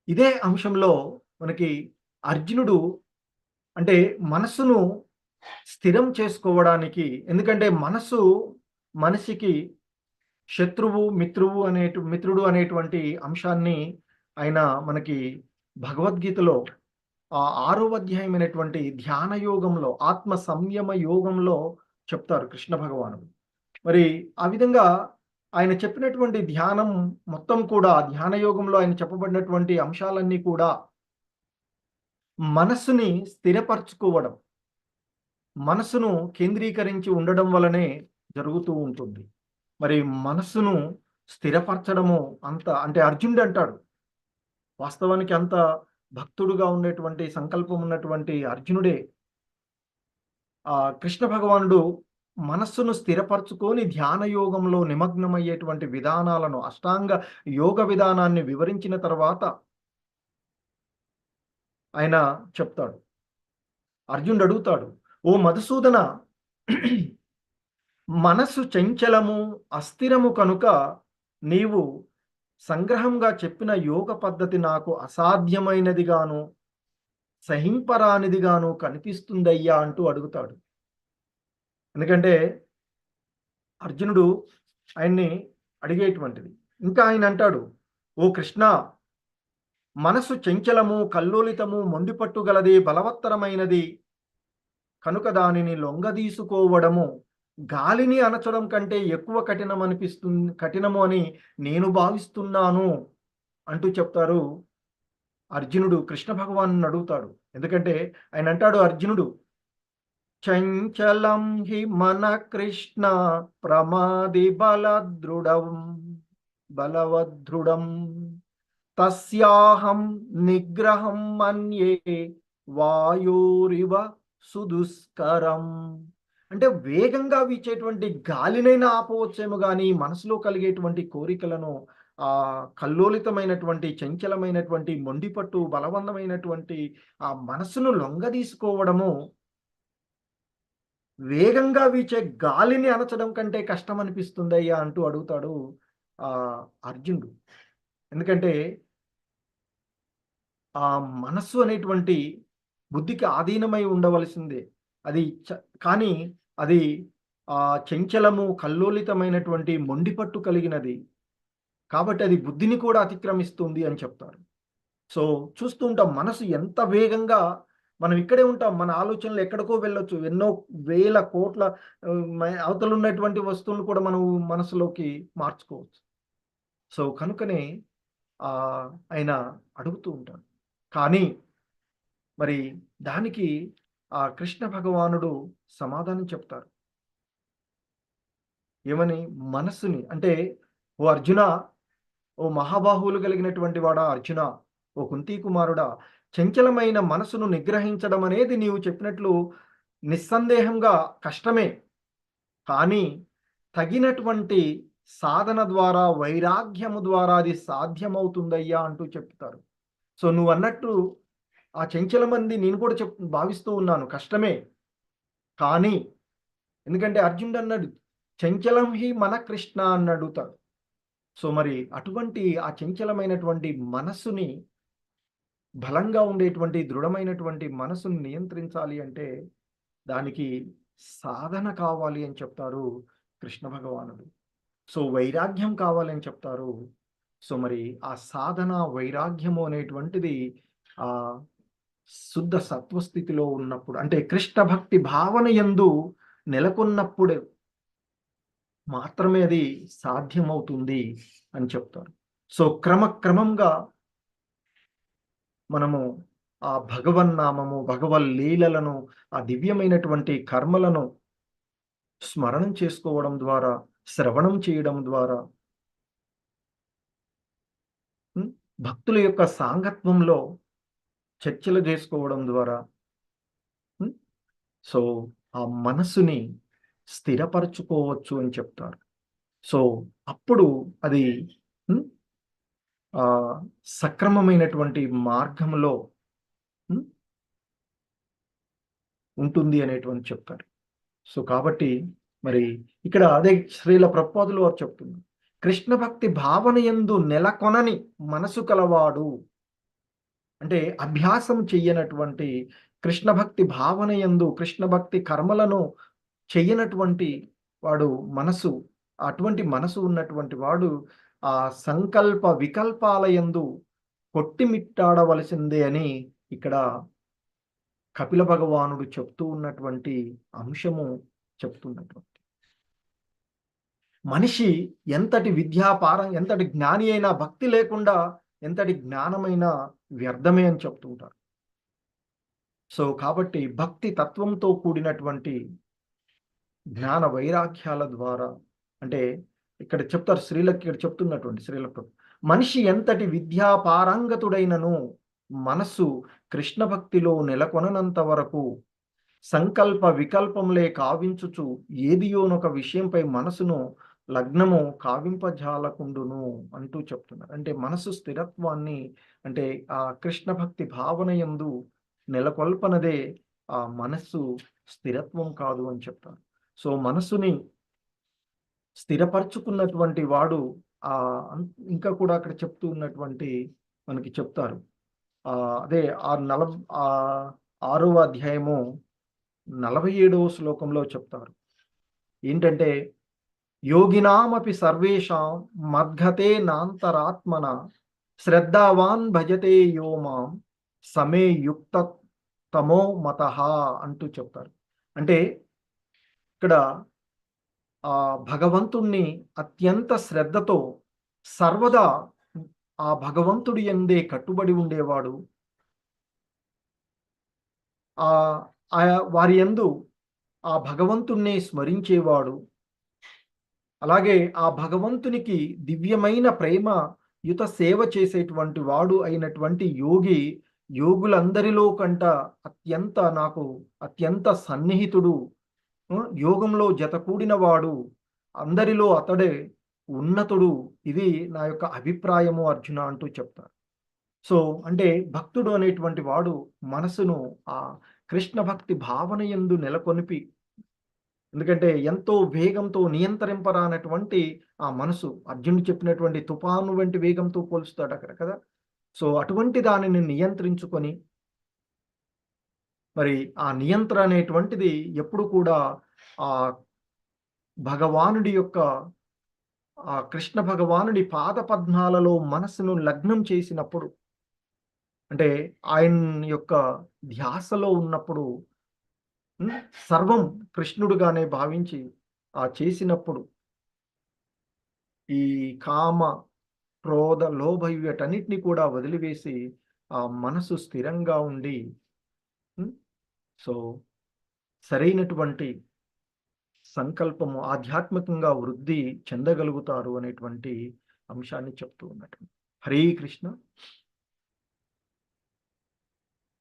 Speaker 1: ఇదే అంశంలో మనకి అర్జునుడు అంటే మనసును స్థిరం చేసుకోవడానికి, ఎందుకంటే మనసు మనిషికి శత్రువు మిత్రుడు అనేటువంటి అంశాన్ని ఆయన మనకి భగవద్గీతలో 6వ అధ్యాయమైనటువంటి ధ్యాన యోగంలో, ఆత్మ సంయమ యోగంలో చెప్తారు కృష్ణ భగవానుడు. మరి ఆ విధంగా ఆయన చెప్పినటువంటి ధ్యానం మొత్తం కూడా, ధ్యాన యోగంలో ఆయన చెప్పబడినటువంటి అంశాలన్నీ కూడా మనస్సుని స్థిరపరచుకోవడం, మనస్సును కేంద్రీకరించి ఉండడం వలనే జరుగుతూ ఉంటుంది. మరి మనస్సును స్థిరపరచడము అంటే అర్జునుడు అంటాడు, వాస్తవానికి అంత భక్తుడుగా ఉండేటువంటి సంకల్పం ఉన్నటువంటి అర్జునుడే కృష్ణ భగవానుడు మనస్సును స్థిరపరచుకొని ధ్యాన యోగంలో నిమగ్నమయ్యేటువంటి విధానాలను, అష్టాంగ యోగ విధానాన్ని వివరించిన తర్వాత ఆయన చెప్తాడు. అర్జునుడు అడుగుతాడు, ఓ మధుసూదన, మనస్సు చంచలము అస్థిరము కనుక నీవు సంగ్రహంగా చెప్పిన యోగ పద్ధతి నాకు అసాధ్యమైనదిగాను సహింపరానిదిగాను కనిపిస్తుందయ్యా అంటూ అడుగుతాడు. ఎందుకంటే అర్జునుడు ఆయన్ని అడిగేటువంటిది. ఇంకా ఆయన అంటాడు, ఓ కృష్ణ, మనసు చంచలము, కల్లోలితము, మొండిపట్టుగలది, బలవత్తరమైనది కనుక దానిని లొంగదీసుకోవడము గాలిని అణచడం కంటే ఎక్కువ కఠినము అని నేను భావిస్తున్నాను అంటూ చెప్తారు. అర్జునుడు కృష్ణ భగవాను అడుగుతాడు. ఎందుకంటే ఆయన అంటాడు, అర్జునుడు, చంచలం హి మన కృష్ణ ప్రమాది బలవదృఢం తస్యాహం నిగ్రహం మన్యే వాయోరివ సుదుష్కరం. అంటే వేగంగా వీచేటువంటి గాలినైనా ఆపవచ్చేమో కానీ మనసులో కలిగేటువంటి కోరికలను ఆ కల్లోలితమైనటువంటి, చంచలమైనటువంటి, మొండిపట్టు, బలవంతమైనటువంటి ఆ మనసును లొంగదీసుకోవడము వేగంగా వీచే గాలిని అణచడం కంటే కష్టం అనిపిస్తుందయ్యా అంటూ అడుగుతాడు అర్జునుడు. ఎందుకంటే ఆ మనస్సు అనేటువంటి బుద్ధికి ఆధీనమై ఉండవలసిందే. అది కానీ అది చంచలము, కల్లోలితమైనటువంటి, మొండిపట్టు కలిగినది. కాబట్టి అది బుద్ధిని కూడా అతిక్రమిస్తుంది అని చెప్తారు. సో చూస్తూ ఉంటాం మనసు ఎంత వేగంగా, మనం ఇక్కడే ఉంటాం, మన ఆలోచనలు ఎక్కడికో వెళ్ళొచ్చు, ఎన్నో వేల కోట్ల అవతల ఉన్నటువంటి వస్తువులను కూడా మనం మనసులోకి మార్చుకోవచ్చు. సో కనుకనే ఆయన అడుగుతూ ఉంటాడు. కానీ మరి దానికి ఆ కృష్ణ భగవానుడు సమాధానం చెప్తారు. ఏమని? మనస్సుని అంటే, ఓ అర్జున, ఓ మహాబాహువులు కలిగినటువంటి వాడా అర్జున, ఓ కుంతీ కుమారుడా, చంచలమైన మనసును నిగ్రహించడం అనేది నీవు చెప్పినట్లు నిస్సందేహంగా కష్టమే. కానీ తగినటువంటి సాధన ద్వారా, వైరాగ్యము ద్వారా అది సాధ్యమవుతుందయ్యా అంటూ చెప్తారు. సో నువ్వు అన్నట్టు ఆ చంచల మంది నేను కూడా భావిస్తూ ఉన్నాను, కష్టమే. కానీ ఎందుకంటే అర్జునుడు అన్నాడు, చంచలం హి మన కృష్ణ అని అడుగుతాడు. సో మరి అటువంటి ఆ చంచలమైనటువంటి మనస్సుని, బలంగా ఉండేటువంటి దృఢమైనటువంటి మనసుని నియంత్రించాలి అంటే దానికి సాధన కావాలి అని చెప్తారు కృష్ణ భగవానుడు. సో వైరాగ్యం కావాలి అని చెప్తారు. సో మరి ఆ సాధన, వైరాగ్యము అనేటువంటిది ఆ శుద్ధ సత్వస్థితిలో ఉన్నప్పుడు, అంటే కృష్ణ భక్తి భావన యందు నెలకొన్నప్పుడు మాత్రమే అది సాధ్యమవుతుంది అని చెప్తారు. సో క్రమక్రమంగా మనము ఆ భగవన్నామము, భగవల్లీలలను, ఆ దివ్యమైనటువంటి కర్మలను స్మరణం చేసుకోవడం ద్వారా, శ్రవణం చేయడం ద్వారా, భక్తుల యొక్క సాంగత్వంలో చర్చలు చేసుకోవడం ద్వారా సో ఆ మనసుని స్థిరపరచుకోవచ్చు అని చెప్తారు. సో అప్పుడు అది సక్రమమైనటువంటి మార్గంలో ఉంటుంది అనేటువంటి చెప్తారు. సో కాబట్టి మరి ఇక్కడ అదే శ్రీల ప్రభుపాదులు వారు చెప్తున్నారు, కృష్ణ భక్తి భావన యందు నెలకొనని మనసు కలవాడు, అంటే అభ్యాసం చెయ్యనటువంటి, కృష్ణ భక్తి భావన యందు, కృష్ణ భక్తి కర్మలను చెయ్యనటువంటి వాడు, మనసు, అటువంటి మనసు ఉన్నటువంటి వాడు ఆ సంకల్ప వికల్పాల యందు కొట్టిమిట్టాడవలసిందే అని ఇక్కడ కపిల భగవానుడు చెప్తూ ఉన్నటువంటి అంశము చెప్తున్నటువంటి. మనిషి ఎంతటి విద్యాపారం, ఎంతటి జ్ఞాని అయినా భక్తి లేకుండా ఎంతటి జ్ఞానమైనా వ్యర్థమే అని చెప్తుంటారు. సో కాబట్టి భక్తి తత్వంతో కూడినటువంటి జ్ఞాన వైరాగ్యాల ద్వారా, అంటే ఇక్కడ చెప్తారు శ్రీలకు, ఇక్కడ చెప్తున్నటువంటి శ్రీలకు, మనిషి ఎంతటి విద్యాపారంగతుడైనను మనస్సు కృష్ణ భక్తిలో నెలకొనంత వరకు సంకల్ప వికల్పంలే కావించుచు ఏదియోనొక విషయంపై మనసును లగ్నము కావింపజాలకుండును అంటూ చెప్తున్నారు. అంటే మనసు స్థిరత్వాన్ని, అంటే ఆ కృష్ణ భక్తి భావన యందు నెలకొల్పనదే ఆ మనస్సు స్థిరత్వం కాదు అని చెప్తారు. సో మనసుని స్థిరపరచుకున్నటువంటి వాడు ఇంకా కూడా అక్కడ చెప్తూ ఉన్నటువంటి మనకి చెప్తారు, అదే 6వ అధ్యాయము 47వ శ్లోకంలో చెప్తారు ఏంటంటే, యోగినామపి సర్వేషాం మద్గతే నాంతరాత్మన శ్రద్ధావాన్ భజతే యో మాం సమే యుక్త తమో మతః అంటూ చెప్తారు. అంటే ఇక్కడ ఆ భగవంతుణ్ణి అత్యంత శ్రద్ధతో సర్వదా ఆ భగవంతుడి యందే కట్టుబడి ఉండేవాడు, వారి యందు ఆ భగవంతుణ్ణి స్మరించేవాడు, అలాగే ఆ భగవంతునికి దివ్యమైన ప్రేమ యుత సేవ చేసేటువంటి వాడు అయినటువంటి యోగి, యోగులందరిలో కంట నాకు అత్యంత సన్నిహితుడు, యోగంలో జత కూడిన వాడు, అందరిలో అతడే ఉన్నతుడు, ఇది నా యొక్క అభిప్రాయము అర్జున అంటూ చెప్తారు. సో అంటే భక్తుడు అనేటువంటి వాడు మనసును ఆ కృష్ణ భక్తి భావన యందు నెలకొనిపి, ఎందుకంటే ఎంతో వేగంతో నియంత్రింపరానటువంటి ఆ మనసు, అర్జునుడు చెప్పినటువంటి తుఫాను వంటి వేగంతో పోలుస్తాడు అక్కడ కదా. సో అటువంటి దానిని నియంత్రించుకొని, మరి ఆ నియంత్రణ అనేటువంటిది ఎప్పుడు కూడా ఆ భగవానుడి యొక్క, ఆ కృష్ణ భగవానుడి పాద పద్మాలలో మనసును లగ్నం చేసినప్పుడు, అంటే ఆయన యొక్క ధ్యాసలో ఉన్నప్పుడు, సర్వం కృష్ణుడుగానే భావించి ఆ చేసినప్పుడు ఈ కామ క్రోధ లోభ వీటన్నిటిని కూడా వదిలివేసి ఆ మనసు స్థిరంగా ఉండి సో సరైనటువంటి సంకల్పము ఆధ్యాత్మికంగా వృద్ధి చెందగలుగుతారు అనేటువంటి అంశాన్ని చెప్తూ ఉన్నట్టు. హరే కృష్ణ.